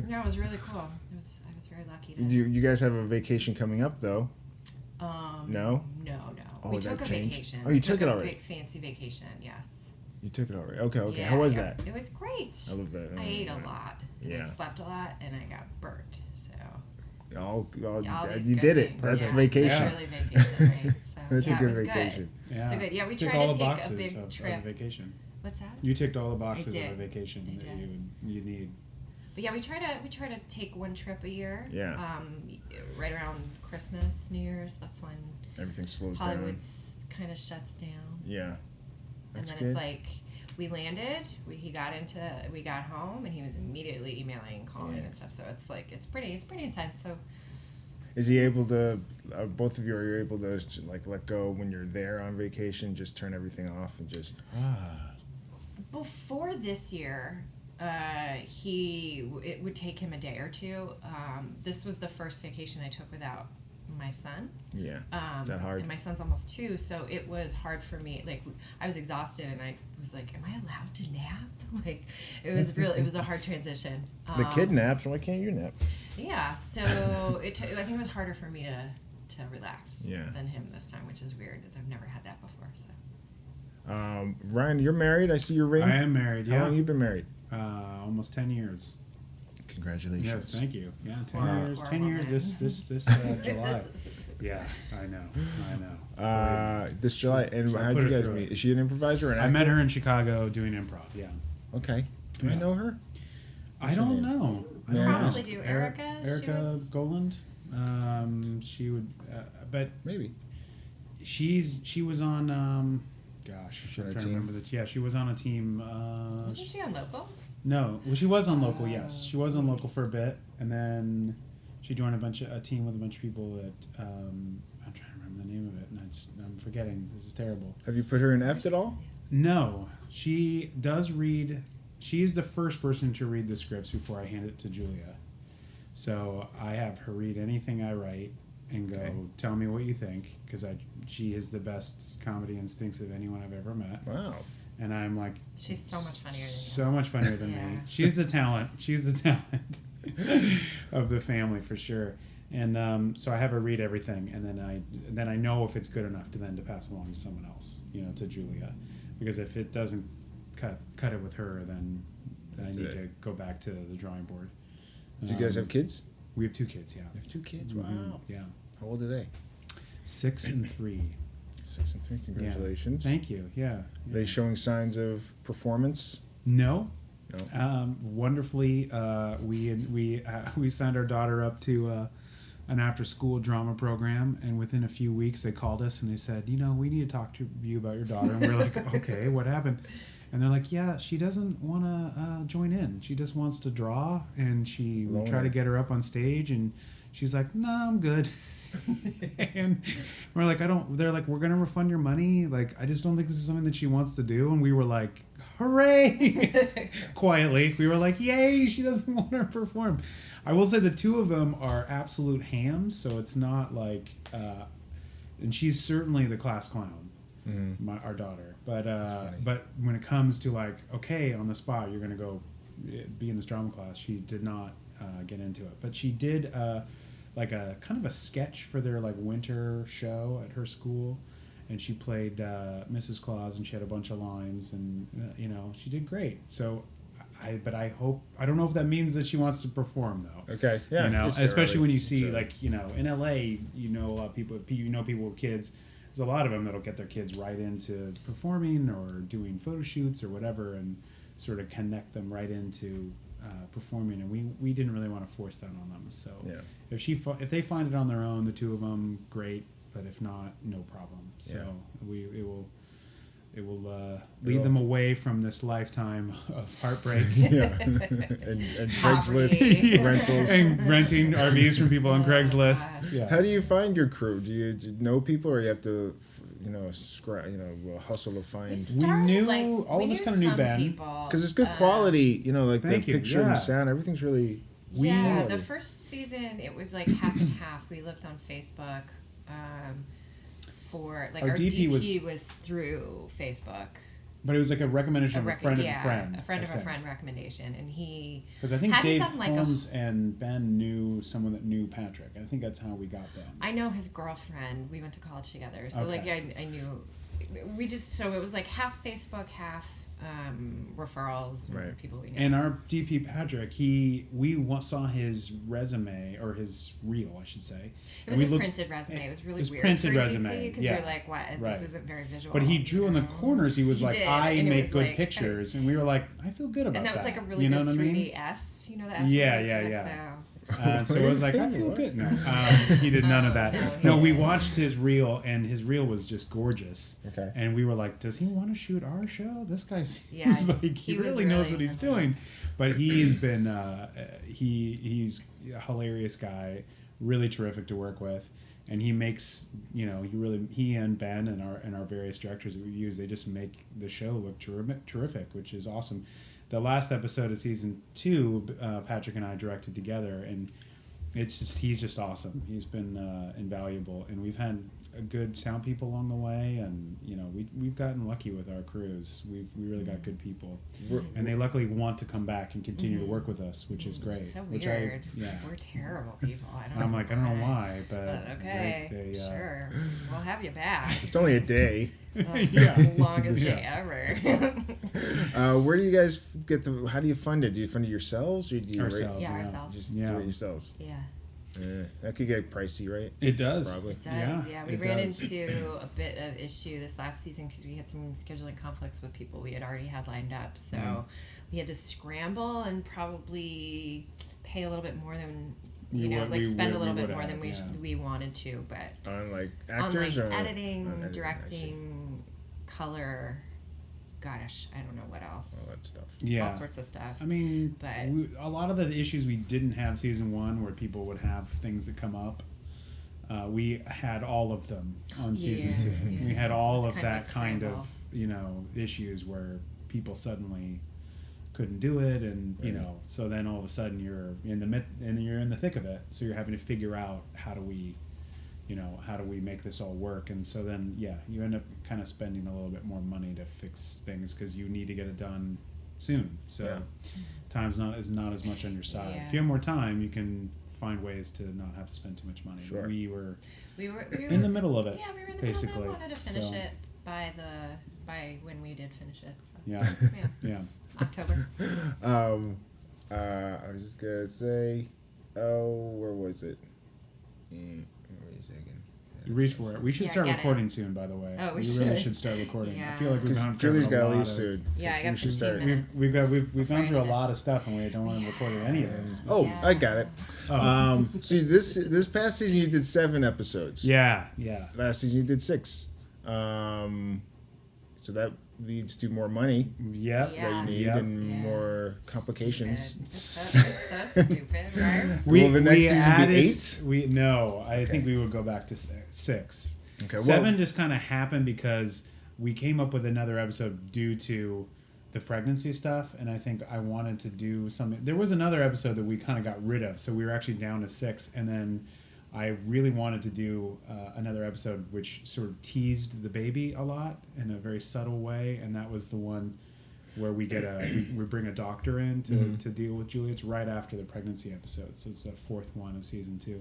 no, it was really cool. I was very lucky to. You guys have a vacation coming up though. No? No. Oh, We that took a changed? vacation. Oh, you took it a already? big fancy vacation, yes. You took it already. Okay. Yeah, How was yeah. that? It was great. I love that. I ate a lot. And I Yeah. slept a lot, and I got burnt. So All these you good did it. things. That's Yeah, vacation. it's really vacation, right? So, That's yeah, a good it was vacation. Yeah. So good. Yeah, we Tick tried all to the take boxes a big of trip. a vacation. What's that? You ticked all the boxes of did. a vacation I that did. you need. But yeah, we try to take one trip a year. Yeah. Right around Christmas, New Year's. That's when Everything slows Hollywood down. kind of shuts down. Yeah. That's And then good. it's like we landed, we got home, and he was immediately emailing and calling Yeah. and stuff. So it's like it's pretty intense. So Is he able to? Both of you are able to like let go when you're there on vacation? Just turn everything off and just. before this year, it would take him a day or two. This was the first vacation I took without my son. Yeah. Is that hard? And my son's almost 2, so it was hard for me. Like, I was exhausted, and I was like, "Am I allowed to nap?" Like, it was a hard transition. The kid naps. Why can't you nap? Yeah, so I think it was harder for me to relax Yeah. than him this time, which is weird. I've never had that before. So Ryan, you're married. I see your ring. I am married. How Yeah. long you been married? Almost 10 years. Congratulations. Yes, thank you. Yeah, 10 Or- years. or 10 years woman. this July. Yeah, I know. This July. And So I how'd put you her guys through meet? it. Is she an improviser or an I actor? met her in Chicago doing improv. Yeah. Okay. Do I Yeah. know her? I don't know. Probably do. Erica, she Erica was... Gowland. She would, but Maybe. she was on. Gosh, She I'm on a trying to team? remember the. Yeah, she was on a team. Wasn't she on Local? No, well, she was on Local. Yes, she was on Local for a bit, and then she joined a team with a bunch of people that. I'm trying to remember the name of it, and I'm forgetting. This is terrible. Have you put her in F at all? No, she does read. She's the first person to read the scripts before I hand it to Julia. So I have her read anything I write and go, tell me what you think, because she is the best comedy instincts of anyone I've ever met. Wow. And I'm like, She's so much funnier than you. so much funnier than Yeah. me. She's the talent. She's the talent of the family for sure. And so I have her read everything, and then I know if it's good enough to pass along to someone else, to Julia, because if it doesn't cut it with her, then I need to go back to the drawing board. Do you guys have kids? We have 2 kids. Yeah. You have 2 kids. Mhm. Wow. Yeah. How old are they? 6 and 3. 6 and 3. Congratulations. Yeah. Thank you. Yeah. Are they showing signs of performance? No. No. Wonderfully, we signed our daughter up to an after-school drama program, and within a few weeks they called us and they said, we need to talk to you about your daughter. And we're like, okay, what happened? And they're like, yeah, she doesn't want to join in. She just wants to draw, and we try to get her up on stage, and she's like, no, I'm good. And we're like, they're like, we're going to refund your money. Like, I just don't think this is something that she wants to do. And we were like, hooray! Quietly. We were like, yay, she doesn't want to perform. I will say the 2 of them are absolute hams, so it's not like, and she's certainly the class clown. Mm-hmm. Our daughter, but when it comes to like, okay, on the spot you're gonna go be in this drama class, she did not get into it, but she did like a kind of a sketch for their like winter show at her school, and she played Mrs. Claus, and she had a bunch of lines, and she did great. So I don't know if that means that she wants to perform though. Okay. Yeah. Especially when you see like in LA, a lot of people with kids. There's a lot of them that'll get their kids right into performing or doing photo shoots or whatever, and sort of connect them right into performing. And we didn't really want to force that on them. So if they find it on their own, the 2 of them, great. But if not, no problem. So it will lead them away from this lifetime of heartbreak. and Craigslist rentals. And renting RVs from people on Craigslist. Yeah. How do you find your crew? Do you know people, or you have to, hustle to find? We knew all of us kind of knew Ben. Because it's good quality, like the picture and the sound, everything's really. The first season it was like half and half. We looked on Facebook. For like our DP was through Facebook, but it was like a recommendation of a friend of a friend. A friend of a friend recommendation, and he because I think Dave Holmes and Ben knew someone that knew Patrick. I think that's how we got Ben. I know his girlfriend. We went to college together, so I knew. We just it was like half Facebook, half referrals, right. People we knew. And our DP Patrick, we saw his resume or his reel, I should say. It was a printed resume. It was really weird. Printed resume, because you're like, what? This isn't very visual. But he drew in the corners. He was like, I make good pictures, and we were like, I feel good about that. And that was like a really good 3D S. The S. Yeah. So it was like, I feel good. No, he did none of that. No, we watched his reel, and his reel was just gorgeous. Okay. And we were like, does he want to shoot our show? This guy's he was really knows what he's doing. But he's been he's a hilarious guy, really terrific to work with. And he makes, he and Ben and our various directors that we use, they just make the show look terrific, which is awesome. The last episode of season 2, Patrick and I directed together, and he's just awesome. He's been invaluable, and we've had good sound people along the way, and we've gotten lucky with our crews. We really got good people, and they luckily want to come back and continue to work with us, which is great. So weird. We're terrible people. I don't know why, but okay, sure, we'll have you back. It's only a day. Longest day ever. Where do you guys get how do you fund it? Do you fund it yourselves, or do you ourselves. Just do it yourselves? Yeah. That could get pricey, right? It does. Probably. It does, yeah. We ran into a bit of issue this last season because we had some scheduling conflicts with people we had already had lined up. So we had to scramble and probably pay a little bit more than spend a little bit more than we wanted to, but On like on actors like or editing, on editing, directing, color, gosh, I don't know what else. all that stuff. Yeah. All sorts of stuff. I mean, But- a lot of the issues we didn't have season 1, where people would have things that come up, we had all of them on season 2. Yeah. We had It all was of kind of a that kind of, scramble. issues where people suddenly couldn't do it, and so then all of a sudden you're in the thick of it. So you're having to figure out how do we make this all work, and so then you end up kind of spending a little bit more money to fix things because you need to get it done soon. So time's not as much on your side. Yeah. If you have more time, you can find ways to not have to spend too much money. Sure. We were We were in the middle of it. Yeah, we were in the basically. middle. We wanted to finish So, it by when we did finish it. So. Yeah, Yeah. yeah. October. I was just gonna say, where was it? Wait a second. You reach for it. We should Yeah, start get it. recording soon, by the way. Oh, we really should. should start recording. I Yeah. feel like we've Because gone Julie's through a got to lot leave of- soon. Yeah, I So got we should 15 start. minutes. We've gone through a Before I lot of stuff, and we don't want to record any of this. Oh, Yeah. I got it. Oh. See, this past season you did 7 episodes. Yeah. Last season you did 6. So that leads to more money Yep. that Yeah. you need Yep. and Yeah. more complications. Stupid. It's so stupid, right? Will the next season be added- 8? I think we would go back to 6. Okay, 7 just kind of happened because we came up with another episode due to the pregnancy stuff, and I think I wanted to do something. There was another episode that we kind of got rid of, so we were actually down to 6, and then I really wanted to do another episode which sort of teased the baby a lot in a very subtle way, and that was the one where we get we bring a doctor in to deal with Julia. It's right after the pregnancy episode, so it's the 4th one of season 2.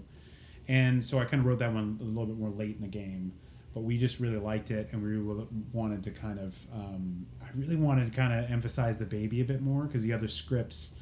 And so I kind of wrote that one a little bit more late in the game, but we just really liked it, and we really wanted to kind of I really wanted to kind of emphasize the baby a bit more, because the other scripts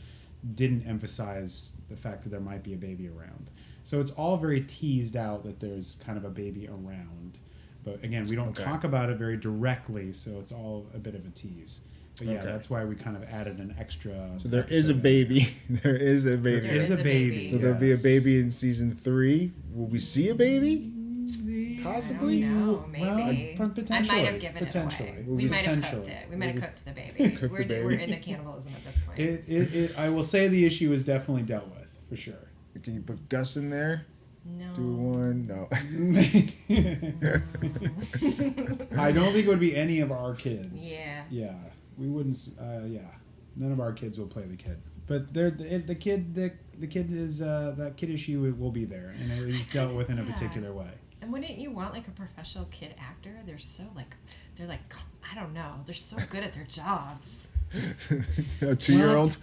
didn't emphasize the fact that there might be a baby around. So it's all very teased out that there's kind of a baby around, but again, we don't talk about it very directly, so it's all a bit of a tease. But yeah, that's why we kind of added an extra. So there is a baby. There is a baby. There is a baby. So there'll be a baby in season 3. Will we see a baby? Possibly. I don't know, maybe. Well, I potentially. might have given it away. We might have cooked it. We might have cooked the baby. Cooked the baby. We're into cannibalism at this point. I will say the issue is definitely dealt with, for sure. Can you put Gus in there? No. Do one? No. I don't think it would be any of our kids. Yeah. Yeah. We wouldn't. Yeah. None of our kids will play the kid. But the kid is that kid issue will be there, and it is dealt with in a particular way. And wouldn't you want like a professional kid actor? They're I don't know. They're so good at their jobs. A 2-year-old.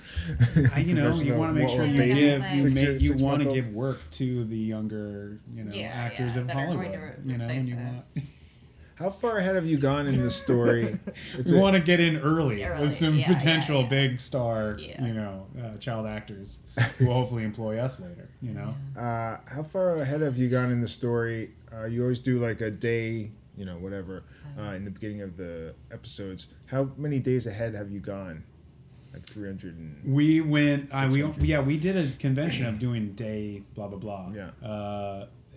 You want to make sure baby. you want to 6-month-old. give work to the younger, actors of that are Hollywood. going to replace and you us. want. How far ahead have you gone in the story? We want to get in early Early, with some yeah, potential yeah. big star, Yeah. child actors who will hopefully employ us later. How far ahead have you gone in the story? You always do like a day, whatever, in the beginning of the episodes. How many days ahead have you gone? Like 300 and... We went. We 600. we did a convention of doing day blah blah blah. Yeah.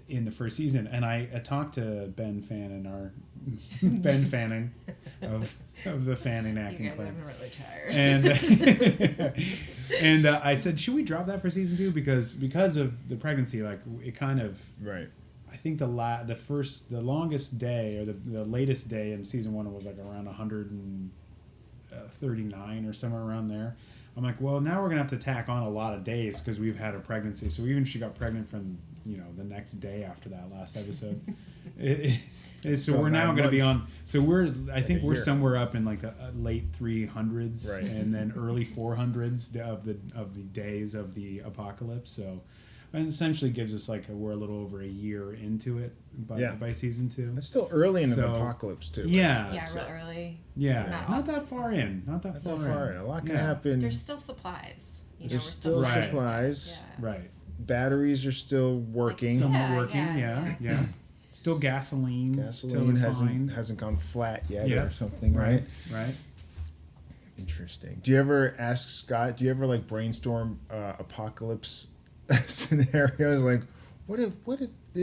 In the first season, and I talked to Ben Fanning, our Ben Fanning of the Fanning acting You guys, club. I'm really tired. And I said, should we drop that for season 2 because of the pregnancy? Like it kind of Right. I think the longest day or the latest day in season 1 was like around 139 or somewhere around there. I'm like, well, now we're gonna have to tack on a lot of days because we've had a pregnancy. So even she got pregnant from the next day after that last episode. So we're now going to be on. So I think we're somewhere up in like the late 300s, Right. and then early 400s of the days of the apocalypse. So, and essentially gives us we're a little over a year into it by season 2. It's still early in the So, apocalypse too. Yeah, Yeah, real early. yeah, Not not that far in. Not that far in. A lot can Yeah. happen. There's still supplies. There's we're still Right. supplies. Yeah. Right. Batteries are still working. Some Yeah, are working. yeah. Yeah. Still gasoline. Gasoline totally fine. hasn't gone flat yet Yeah. or something, right? Right. Interesting. Do you ever ask Scott? Do you ever like brainstorm apocalypse scenarios? Like, what if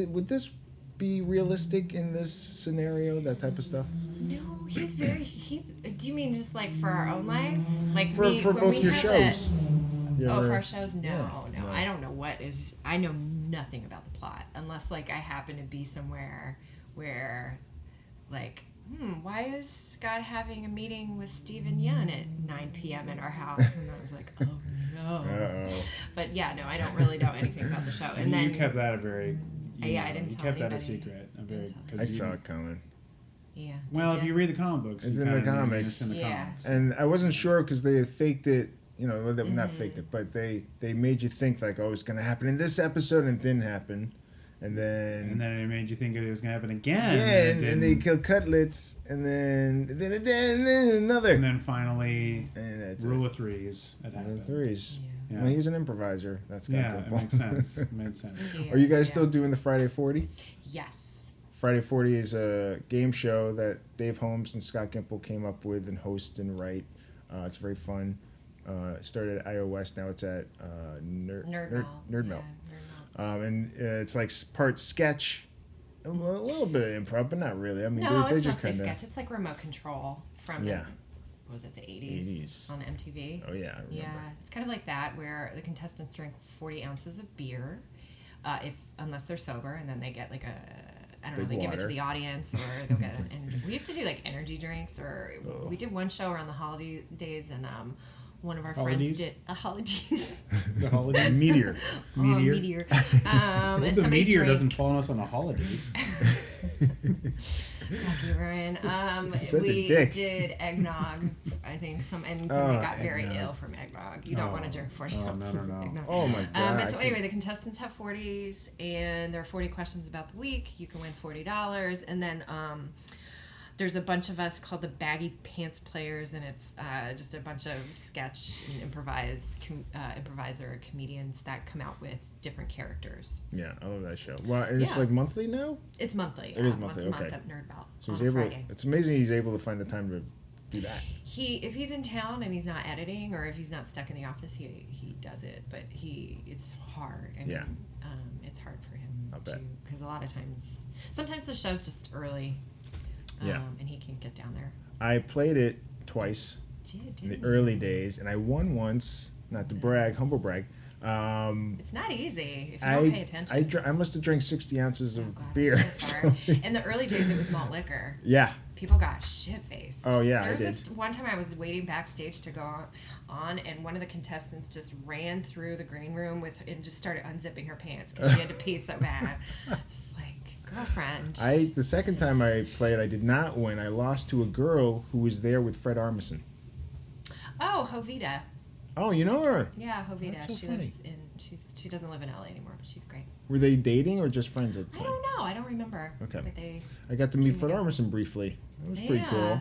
would this be realistic in this scenario? That type of stuff. No, he's very. Do you mean just like for our own life? Like For both your shows. For our shows? No, Yeah, no. I don't know what is. I know nothing about the plot unless like I happen to be somewhere where, like, why is Scott having a meeting with Stephen Yun at 9 p.m. in our house? And I was like, oh no. Uh-oh. But yeah, no, I don't really know anything about the show. And then you kept that a very. I didn't You tell kept that a anybody. secret. I saw it coming. Yeah. Well, if you read the comic books, It's you in the kinda knew comics. it's in the Yeah. comics. And I wasn't sure because they had faked it. You know, well, they not faked it, but they made you think like, oh, it's gonna happen in this episode, and it didn't happen. And then it made you think it was going to happen again. and they kill Cutlets, and then another. And then finally, And that's rule of threes. It Rule happened. of threes. Yeah. Well, he's an improviser. That's got Yeah, it Gimple. makes sense. It makes sense. Yeah, Are you guys yeah. still doing the Friday 40? Yes. Friday 40 is a game show that Dave Holmes and Scott Gimple came up with and host and write. It's very fun. It started at iOS. Now it's at Nerd Nerd Melt. Melt. And it's like part sketch, a little bit of improv, but not really. I mean, No, they it's just mostly kind of. sketch. It's like remote control from Yeah. was it the 80s on MTV? Oh yeah, I remember. Yeah, it's kind of like that where the contestants drink 40 ounces of beer, unless they're sober, and then they get like I don't know, they give it to the audience, or they'll get an energy. We used to do like energy drinks, or we did one show around the holidays, and one of our friends did holidays. The holidays? Meteor. Meteor. Well, And the somebody meteor drank. doesn't fall on us on a holiday. Fuck you, Ryan. Such a We dick. did eggnog, I think, somebody got very ill from eggnog. You don't want to drink 40 ounces no. of eggnog. Oh my god. But so anyway, the contestants have 40s, and there are 40 questions about the week. You can win $40, and then there's a bunch of us called the Baggy Pants Players, and it's just a bunch of sketch and improviser comedians that come out with different characters. Yeah, I love that show. Well, and it's Yeah. like monthly now. It's monthly. It is Once monthly, a month okay. at Nerd Melt So on he's a able. Friday. It's amazing he's able to find the time to do that. If he's in town and he's not editing, or if he's not stuck in the office, he does it. But it's hard. I mean, it's hard for him I'll to, bet. because a lot of times, sometimes the show's just early. Yeah. And he can't get down there. I played it twice in the early days, and I won once. Not to brag, humble brag. It's not easy if you don't pay attention. I must have drank 60 ounces of Oh, God, beer. I'm so sorry. In the early days, it was malt liquor. Yeah. People got shit-faced. Oh, yeah, There was I did. this one time I was waiting backstage to go on, and one of the contestants just ran through the green room and just started unzipping her pants because she had to pee so bad. Just like, girlfriend. The second time I played, I did not win. I lost to a girl who was there with Fred Armisen. Oh, Hovita. Oh, you know her? Yeah, Hovita. That's so She funny. lives in. She doesn't live in LA anymore, but she's great. Were they dating or just friends at the I time? don't know. I don't remember. Okay. But they. I got to meet Came Fred together. Armisen briefly. It was pretty cool. Yeah.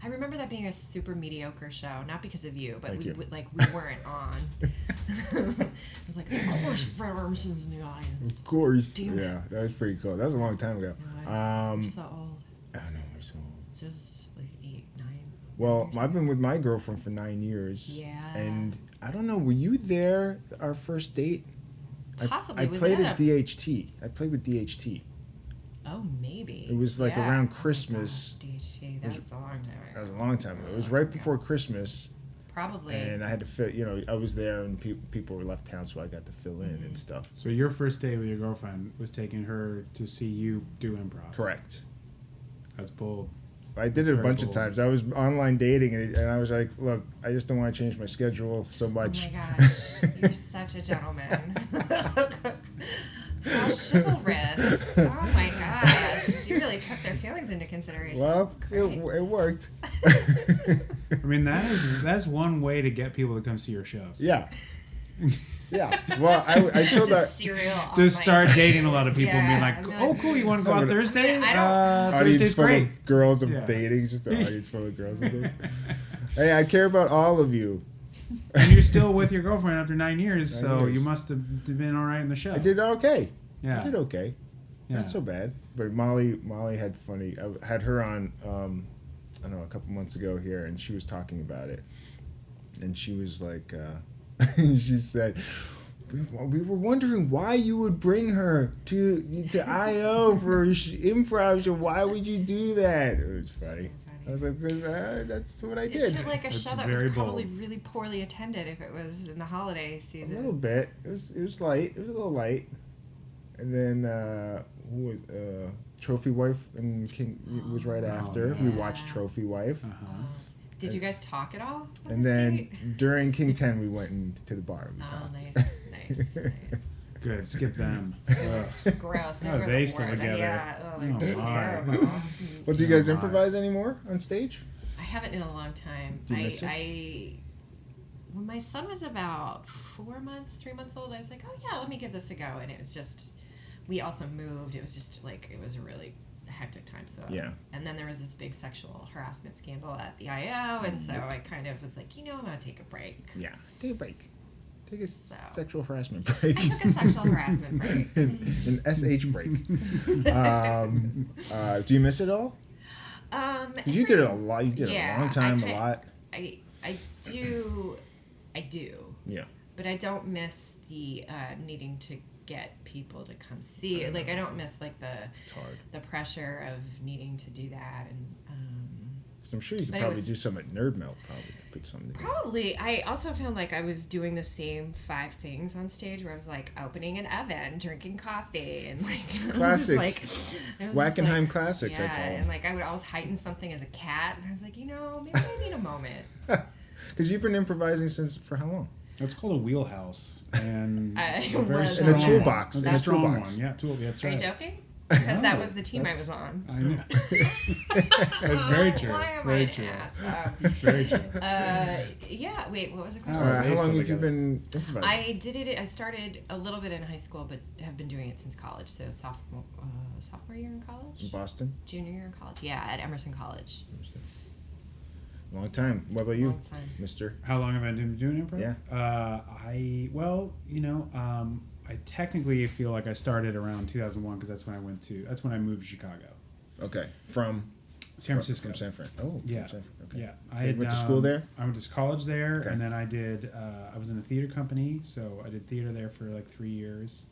I remember that being a super mediocre show, not because of you, but Thank you. we weren't on. It was like, of course, Fred Armisen's in the audience. Of course. Damn it. Yeah, that was pretty cool. That was a long time ago. We're so old. I don't know. We're so old. It's just like 8, 9. Well, I've been with my girlfriend for 9 years. Yeah. And I don't know, were you there our first date? Possibly. I Was played it at DHT. I played with DHT. Oh, maybe. It was like Yeah. around Oh my Christmas. gosh, DHT. That was a long time That ago. was a long time ago. It was right before Christmas. Probably. And I had to fill, I was there and people were left town, so I got to fill in Mm-hmm. and stuff. So your first date with your girlfriend was taking her to see you do improv. Correct. That's bold. I did it a Very bunch cool. of times. I was online dating, and I was like, look, I just don't want to change my schedule so Oh much. my gosh, you're such a gentleman. How chivalrous. Oh my gosh. You really took their feelings into consideration. Well, That's great. it worked. I mean, that's one way to get people to come see your shows. Yeah. Yeah. Well, I told her. Just cereal on To my start dating a lot of people and being Yeah, like, and oh, then- cool, you want to go out Thursday? I don't- Audience Thursday's full great. of girls of Yeah. dating, just an audience full of girls of dating. Hey, I care about all of you. And you're still with your girlfriend after 9 years, 9 so years. you must have been all right in the show. I did okay. Yeah. I did okay. Yeah. Not so bad. But Molly had funny. I had her on, I don't know, a couple months ago here, and she was talking about it. and she was like, she said, we were wondering why you would bring her to IO for improv show. Why would you do that? It was funny. I was like, because that's what I did. It's like a That's show that was very probably bold. really poorly attended if it was in the holiday A season. little bit. It was light. It was a little light. And then who was Trophy Wife and King was right after. We watched Trophy Wife. Uh-huh. Did you guys talk at all? on And this then date? during King 10, we went into the bar. And we Oh, talked. nice. Good. Skip them. Ugh. Gross. Oh, Those were they the still worst. together. Yeah. Oh, they're Oh, my. terrible. Well, do you guys Oh, my. improvise anymore on stage? I haven't in a long time. Do you miss it? When my son was about 3 months old, I was like, oh yeah, let me give this a go. And it was just, we also moved. It was just like, it was a really hectic time. So Yeah. And then there was this big sexual harassment scandal at the IO, and so I kind of was like, I'm gonna take a break. Yeah. Take a break. Take a So. sexual harassment break. I took a sexual harassment break. An SH break. Do you miss it all? Because you did it a lot. You did it a long time, a lot. I do, Yeah. but I don't miss the needing to get people to come see it. Like I don't miss like It's hard. the pressure of needing to do that, and 'Cause I'm sure you could But it probably was- do some at Nerd Melt. Probably put something together. probably I also found like I was doing the same 5 things on stage where I was like opening an oven, drinking coffee, and like Classics. it was just like, Wackenheim classics, I yeah, call and them. like I would always heighten something as a cat, and I was like, maybe I need a moment. Because you've been improvising for how long? That's called a wheelhouse, and it's a It very was. strong And a toolbox. One. And That's a a strong toolbox. one. Yeah, that's Are right. you joking? Because that No, was the team I was that's- on. I know. That's very true. Why am I Very an true. ass? It's very true. Yeah. Wait. What was the Oh, question? How they long still have you together. been improvising? I did it. I started a little bit in high school, but have been doing it since college. So sophomore year in college, In Boston? junior year in college. Yeah, at Emerson College. Long time. What about you, Long time. mister? How long have I been doing improv? Yeah. I technically feel like I started around 2001 because that's when I moved to Chicago, Okay. From San Francisco. From San Fran. Oh, Yeah. from San Fran. Okay. Yeah, So you went to school there? I went to college there, Okay. and then I did. I was in a theater company, so I did theater there for like 3 years.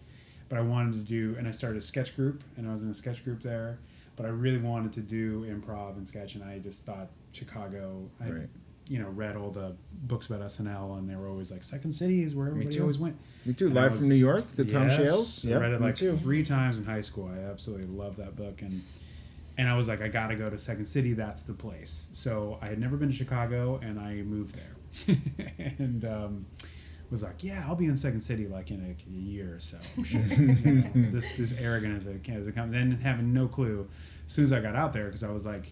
But I wanted to do, and I started a sketch group, and I was in a sketch group there. But I really wanted to do improv and sketch, and I just thought Chicago. I, Right. read all the books about SNL, and they were always like Second City is where everybody too. always went. Me too. And I Live was- from New York, the Tom Yes, Shales. I Yep, read it me like too. 3 times in high school. I absolutely loved that book, and I was like, I gotta go to Second City. That's the place. So I had never been to Chicago, and I moved there, and was like, yeah, I'll be in Second City like in a year or so. I'm sure. This arrogant as a then having no clue. As soon as I got out there, because I was like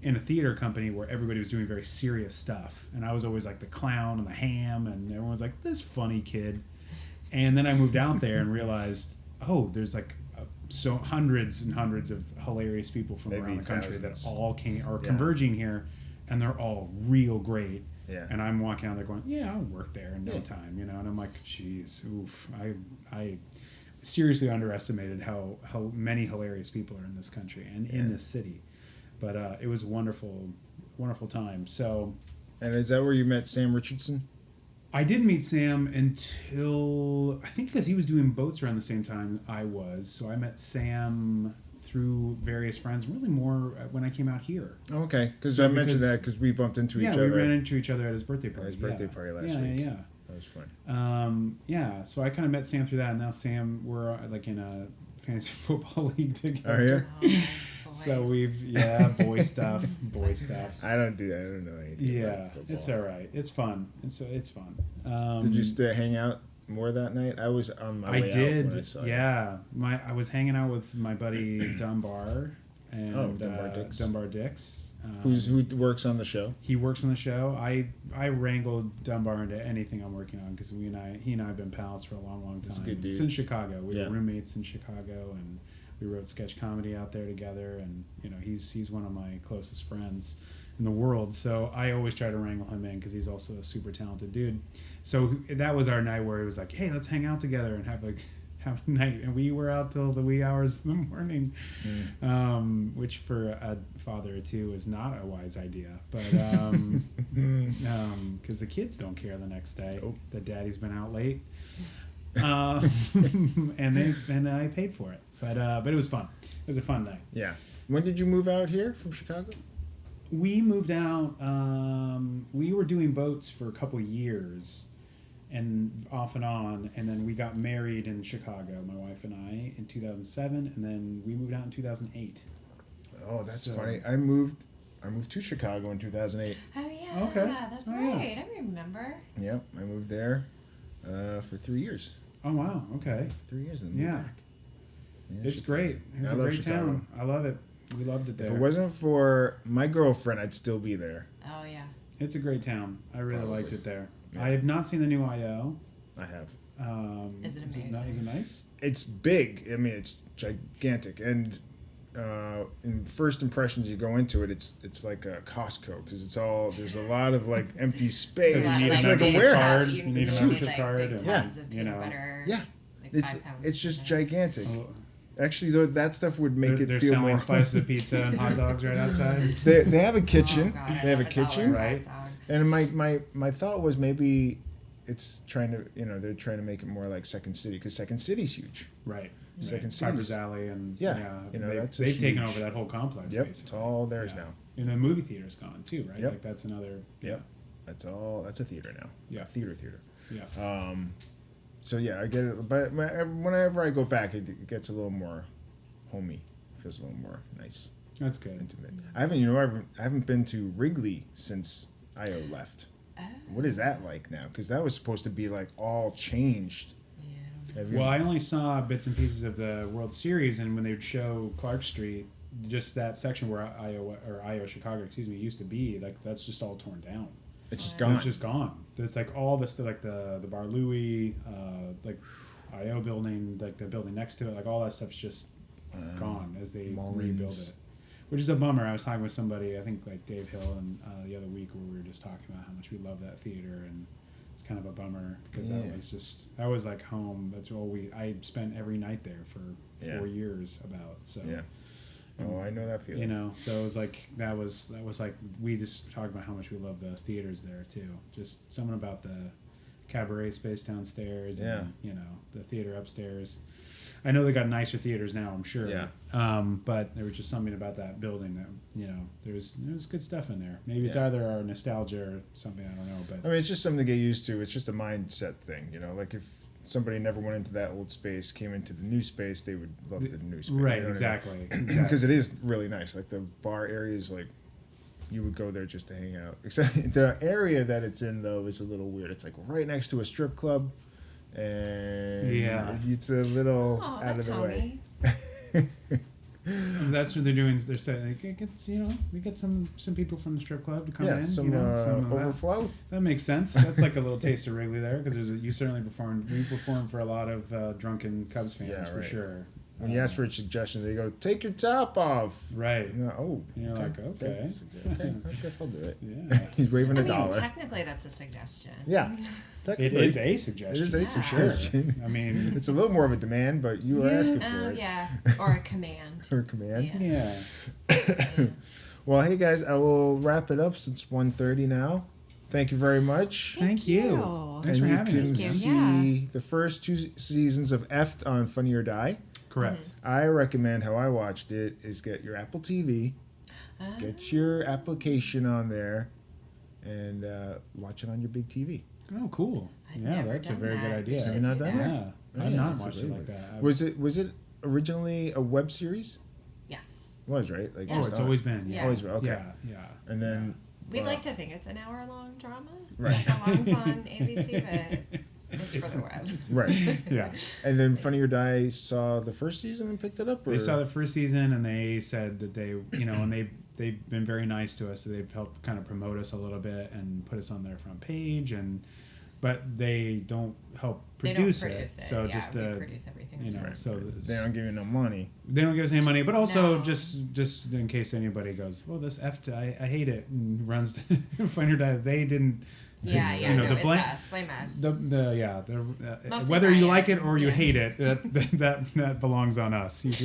in a theater company where everybody was doing very serious stuff, and I was always like the clown and the ham, and everyone was like, this funny kid. And then I moved out there and realized, oh, there's like so hundreds and hundreds of hilarious people from Maybe around the country thousands. that all are Yeah. converging here, and they're all real great. Yeah. And I'm walking out there going, yeah, I'll work there in no Yeah. time, And I'm like, geez, oof. I seriously underestimated how many hilarious people are in this country and in this city. But it was wonderful time. So And is that where you met Sam Richardson? I didn't meet Sam until, I think because he was doing boats around the same time I was. So I met Sam through various friends, really more when I came out here. Oh, okay. Because So I mentioned because- that because we bumped into each Yeah, other. we ran into each other at his birthday party. his birthday party last yeah, week. Yeah, That was fun. yeah. So I kind of met Sam through that, and now Sam, we're like in a fantasy football league Oh, together. yeah? Oh, So boys. boy stuff. I don't do that. I don't know anything Yeah, about football. it's all right. It's fun. It's fun. Did you hang out more that night? I was on my I way did. out when I saw you. Yeah, I was hanging out with my buddy Dunbar and Dunbar Dix. Dunbar Dix. Who works on the show? He works on the show. I wrangled Dunbar into anything I'm working on because he and I have been pals for a long He's a time. good dude. Since Chicago, we Yeah. were roommates in Chicago, and we wrote sketch comedy out there together. And he's one of my closest friends in the world. So I always try to wrangle him in because he's also a super talented dude. So that was our night where he was like, "Hey, let's hang out together and have have a night, and we were out till the wee hours in the morning, which for a father of two is not a wise idea. But because the kids don't care the next day that daddy's been out late, and I paid for it. But it was fun. It was a fun night. Yeah. When did you move out here from Chicago? We moved out. We were doing boats for a couple years, and off and on, and then we got married in Chicago, my wife and I, in 2007, and then we moved out in 2008. Oh, that's funny. I moved to Chicago in 2008. Oh yeah, Okay. that's Oh, right. yeah. I remember. Yep, I moved there for 3 years. Oh wow, okay. 3 years and then moved back. Yeah, It's Chicago. great. It's I a love great Chicago. town. I love it. We loved it there. If it wasn't for my girlfriend, I'd still be there. Oh yeah. It's a great town. I really Probably. liked it there. Yeah. I have not seen the new I.O. I have. Is it Is it amazing? nice? It's big. I mean, it's gigantic. And in first impressions, you go into it, it's like a Costco because there's a lot of like empty space. Does it need It's a like a membership warehouse. card? You You need a need membership like card big and- tons Yeah. of You peanut know. butter. Yeah. Like It's 5 pounds it's of just peanut gigantic. Oh, Actually, though, that stuff would make they're it feel selling more. slices of pizza and hot dogs right outside. They have a kitchen. Oh, God, I they have a love dollar kitchen, hot Right. dog. and my thought was maybe it's trying to they're trying to make it more like Second City because Second City's huge. Right. Second Piper's City's. Alley and Yeah, that's a they've taken huge- over that whole complex. Yep, it's basically. all theirs Yeah. now. And the movie theater's gone too, right? Yep. Like that's another. Yep, that's all. That's a theater now. Yeah. Theater. Yeah. So yeah, I get it. But whenever I go back, it gets a little more homey. Feels a little more nice, That's good. intimate. I haven't been to Wrigley since Io left. Oh. What is that like now? Because that was supposed to be like all changed. Yeah. Have you- Well, I only saw bits and pieces of the World Series, and when they would show Clark Street, just that section where Io Chicago, used to be, like that's just all torn down. it's just So gone. It's just gone. There's like all the stuff, like the Bar Louie, like IO building, like the building next to it, like all that stuff's just gone as they Mullins. rebuild it, which is a bummer. I was talking with somebody, I think like Dave Hill, and the other week where we were just talking about how much we love that theater, and it's kind of a bummer because Yeah. that was like home. That's all I spent every night there for 4 years about. So Yeah. Oh, I know that feeling. you know, so it was like that was like we just talked about how much we love the theaters there too. Just something about the cabaret space downstairs, Yeah. and the theater upstairs. I know they got nicer theaters now, I'm sure. Yeah. But there was just something about that building that there's good stuff in there. Maybe it's Yeah. either our nostalgia or something, I don't know. But I mean, it's just something to get used to. It's just a mindset thing, Like if somebody never went into that old space, came into the new space, they would love the new space. right, exactly. Because it is really nice. Like the bar area is like, you would go there just to hang out. Except the area that it's in though is a little weird. It's like right next to a strip club, and Yeah. it's a little Oh, out that's of the way. homey. That's what they're doing. They're saying, we get some people from the strip club to come in. Some some of that. overflow. That makes sense. That's like a little taste of Wrigley there, because you certainly performed. We performed for a lot of drunken Cubs fans, Yeah, for right. sure. When you ask for a suggestion, they go, "Take your top off." Right. Oh, And you're like, okay. that's okay. I guess I'll do it. Yeah. He's waving I a mean, dollar. technically that's a suggestion. Yeah, It technically. is a suggestion. It is a Yeah. suggestion. I mean, It's a little more of a demand, but you are asking for Oh it. yeah, or a command. Or command. Yeah. yeah. Well, hey guys, I will wrap it up since 1:30 now. Thank you very much. Thank you. Thanks and for you having can us. Thank see you. the first 2 seasons of Effed on Funny or Die. Correct. I recommend how I watched it is get your Apple TV, get your application on there, and watch it on your big TV. Oh, cool. I've yeah, never that's a done very that. good We idea. should Have you not do done that. Yeah, Oh, I've yeah, not that's a watched it great like one. that. Was it originally a web series? Yes. It was, right? Like Yeah. Oh, just it's on- always been. Yeah. always been, okay. Yeah, yeah. And then We'd Wow. like to think it's an hour-long drama. Right. That belongs on ABC, but it's for the web. right. Yeah. And then Funny or Die saw the first season and picked it up? Or? They saw the first season, and they said that they, and they've been very nice to us. So they've helped kind of promote us a little bit and put us on their front page, but they don't help produce, They don't produce it. So yeah, just we produce everything. ourselves. so They don't give you no money. they don't give us any money, but also No. just in case anybody goes, well, this F, I hate it, and runs Find or Die. They didn't Yeah, It's, yeah. you know, No, the it's blame. us. Blame us. Mostly Whether you Ryan. like it or you Yeah. hate it, that belongs on us. If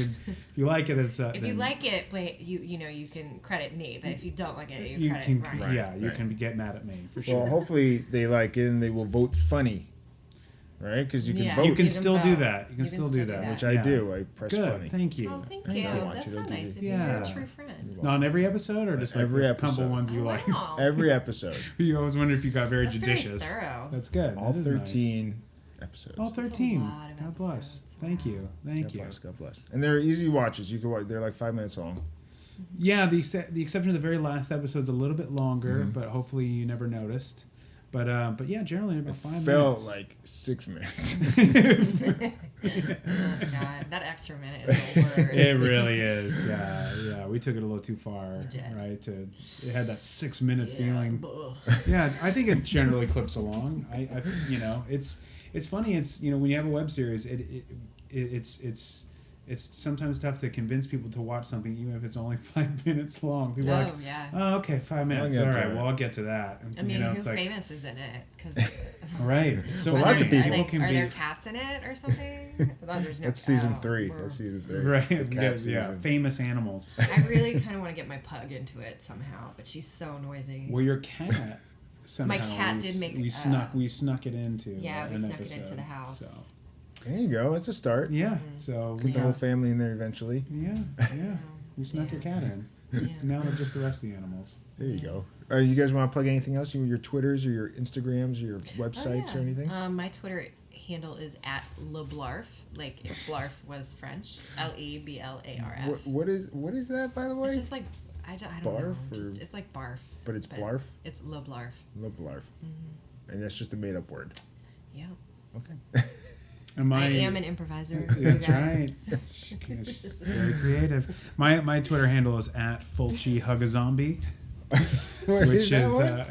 you like it, it's If you like it, you can credit me. But if you don't like it, you credit Ryan. Right. Yeah, you can get mad at me for Well, sure. hopefully they like it and they will vote funny, right? Because you can Yeah. vote, You can still do vote. that. You can still do that. which I do. I press Good. funny. Thank you. Oh, thank Thank you. you. I watch That's it so on nice TV. of you. You're Yeah. a true friend. Not on every episode, or just like Every the episode. couple ones you Oh, like. wow. Every episode. You always wonder if you got very That's judicious. very thorough. That's good. All That is nice. 13 episodes. All 13. lot of God bless. episodes. Thank you. Thank God you. bless, God bless. And they're easy watches. You can watch. They're like 5 minutes long. Yeah, the exception of the very last episode's a little bit longer, Mm-hmm. but hopefully you never noticed. But yeah, generally about 5 Felt minutes. like 6 minutes. Oh God, that extra minute is the worst. It really is. Yeah. We took it a little too far, Legit. right? It had that 6 minute Yeah, feeling. ugh. Yeah, I think it generally clips along. I it's funny. It's when you have a web series, it's sometimes tough to convince people to watch something even if it's only 5 minutes long. People are like, Yeah. oh, okay, 5 minutes. get All to right, it. well, I'll get to that. And, I mean, who it's like, famous is in it? Because right. So Well, lots of people Are can there be cats in it or something? Oh, there's no That's season oh, 3. we're- That's season 3. right. The cat Yeah, season. famous animals. I really kind of want to get my pug into it somehow, but she's so noisy. Well, your cat. Somehow, cat did make- we snuck it into Yeah, we an snuck it episode, into the house. So There you go. That's a start. yeah, so we Get the whole have, family in there eventually. yeah, we snuck your cat in. Yeah. So now they're just the rest of the animals. There you go. You guys want to plug anything else? Your Twitters or your Instagrams or your websites or anything? My Twitter handle is @leblarf, like if blarf was French. LEBLARF. What is that, by the way? It's just like I don't Barf know. or- Just it's like barf. But it's blarf? It's leblarf. Blarf. And that's just a made up word. Yep. Okay. And I am an improviser. That's you right. She's very creative. My Twitter handle is @FulciHugazombie. What Which that is one?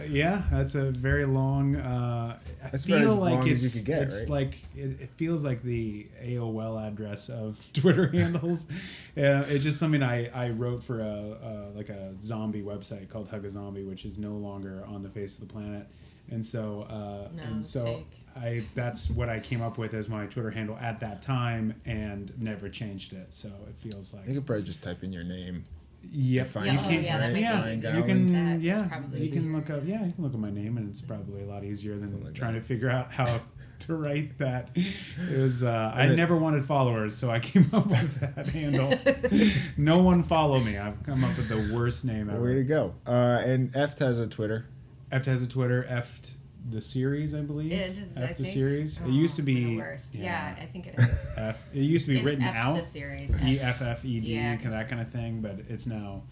that's a very long. That's I about feel as like long as it's you could get, it's right? like it feels like the AOL address of Twitter handles. It's just something I wrote for a zombie website called Hug a Zombie, which is no longer on the face of the planet, and so fake. that's what I came up with as my Twitter handle at that time, and never changed it. So it feels like You could probably just type in your name. Yep. Find Yeah, you oh, can, yeah, that right? might be Ryan easier. You Gowland. can, That's yeah, probably you can easier. look up, you can look up my name, and it's probably a lot easier than Something like trying that. to figure out how to write that. It was, I then- never wanted followers, so I came up with that handle. No one follow me. I've come up with the worst name ever. Way to go. And Eft has a Twitter. Eft has a Twitter, Eft the series, I believe. Yeah, just, Eft I the think. series. Oh, It used to we're be the worst. Yeah, I think it is. F. It used to be It's written F to out. the series. EFFED, Yeah, that kind of thing, but it's now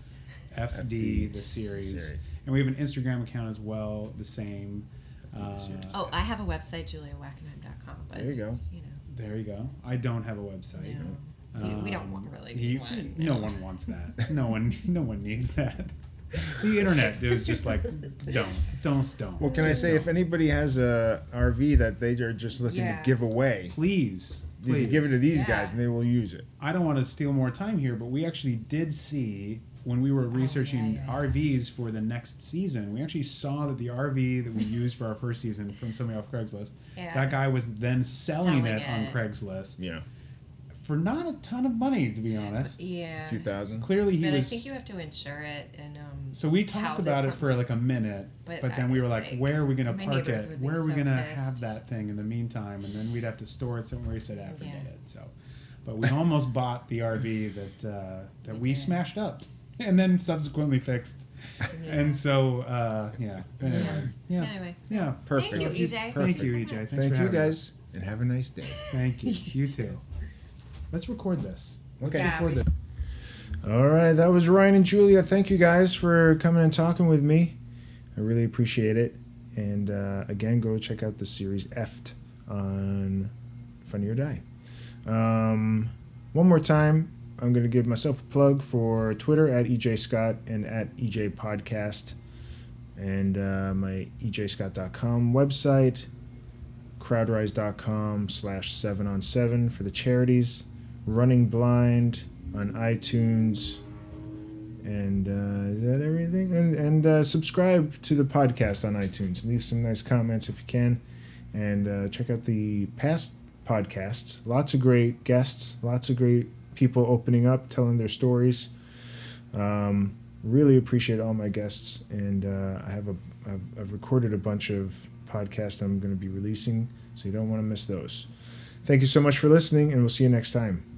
FD FD the series. series. And we have an Instagram account as well, the same. FD the series. Oh, I have a website, juliawackenheim.com. But There you go. You know, There you go. I don't have a website. no. We don't really he- need one. No one wants that. No one needs that. The internet is just like don't. What can I say? If anybody has a RV that they are just looking Yeah. to give away, Please. you can give it to these guys Yeah. and they will use it. I don't want to steal more time here, but we actually did see when we were researching yeah. RVs for the next season. We actually saw that the RV that we used for our first season from somebody off Craigslist, Yeah. that guy was then selling Selling it on it. Craigslist Yeah. for not a ton of money, to be honest. Yeah. A few thousand. Clearly, he But was. I think you have to insure it and So we talked house it about it for something. like a minute, But but then we were like, like, where are we going to my park neighbors it? would be Where are we so going to pissed. have that thing in the meantime? And then we'd have to store it somewhere. We said, forget Yeah. it. So, but we almost bought the RV that we did. smashed up and then subsequently fixed. Yeah. And so, Anyway, yeah. Anyway. Yeah. Perfect. Thank you, EJ. Thank you, so EJ. much. Thanks Thank for you having guys us. and have a nice day. Thank you. You too. Let's record this. Let's Okay. Yeah, record we this. All right, that was Ryan and Julia. Thank you guys for coming and talking with me. I really appreciate it. And again, go check out the series Eft on Funny or Die. One more time, I'm going to give myself a plug for Twitter @EJ Scott and @EJ Podcast. And my ejscott.com website, crowdrise.com/7on7 for the charities. Running Blind on iTunes, And is that everything? And subscribe to the podcast on iTunes. Leave some nice comments if you can. And check out the past podcasts. Lots of great guests. Lots of great people opening up, telling their stories. Really appreciate all my guests. And I've recorded a bunch of podcasts I'm going to be releasing, so you don't want to miss those. Thank you so much for listening, and we'll see you next time.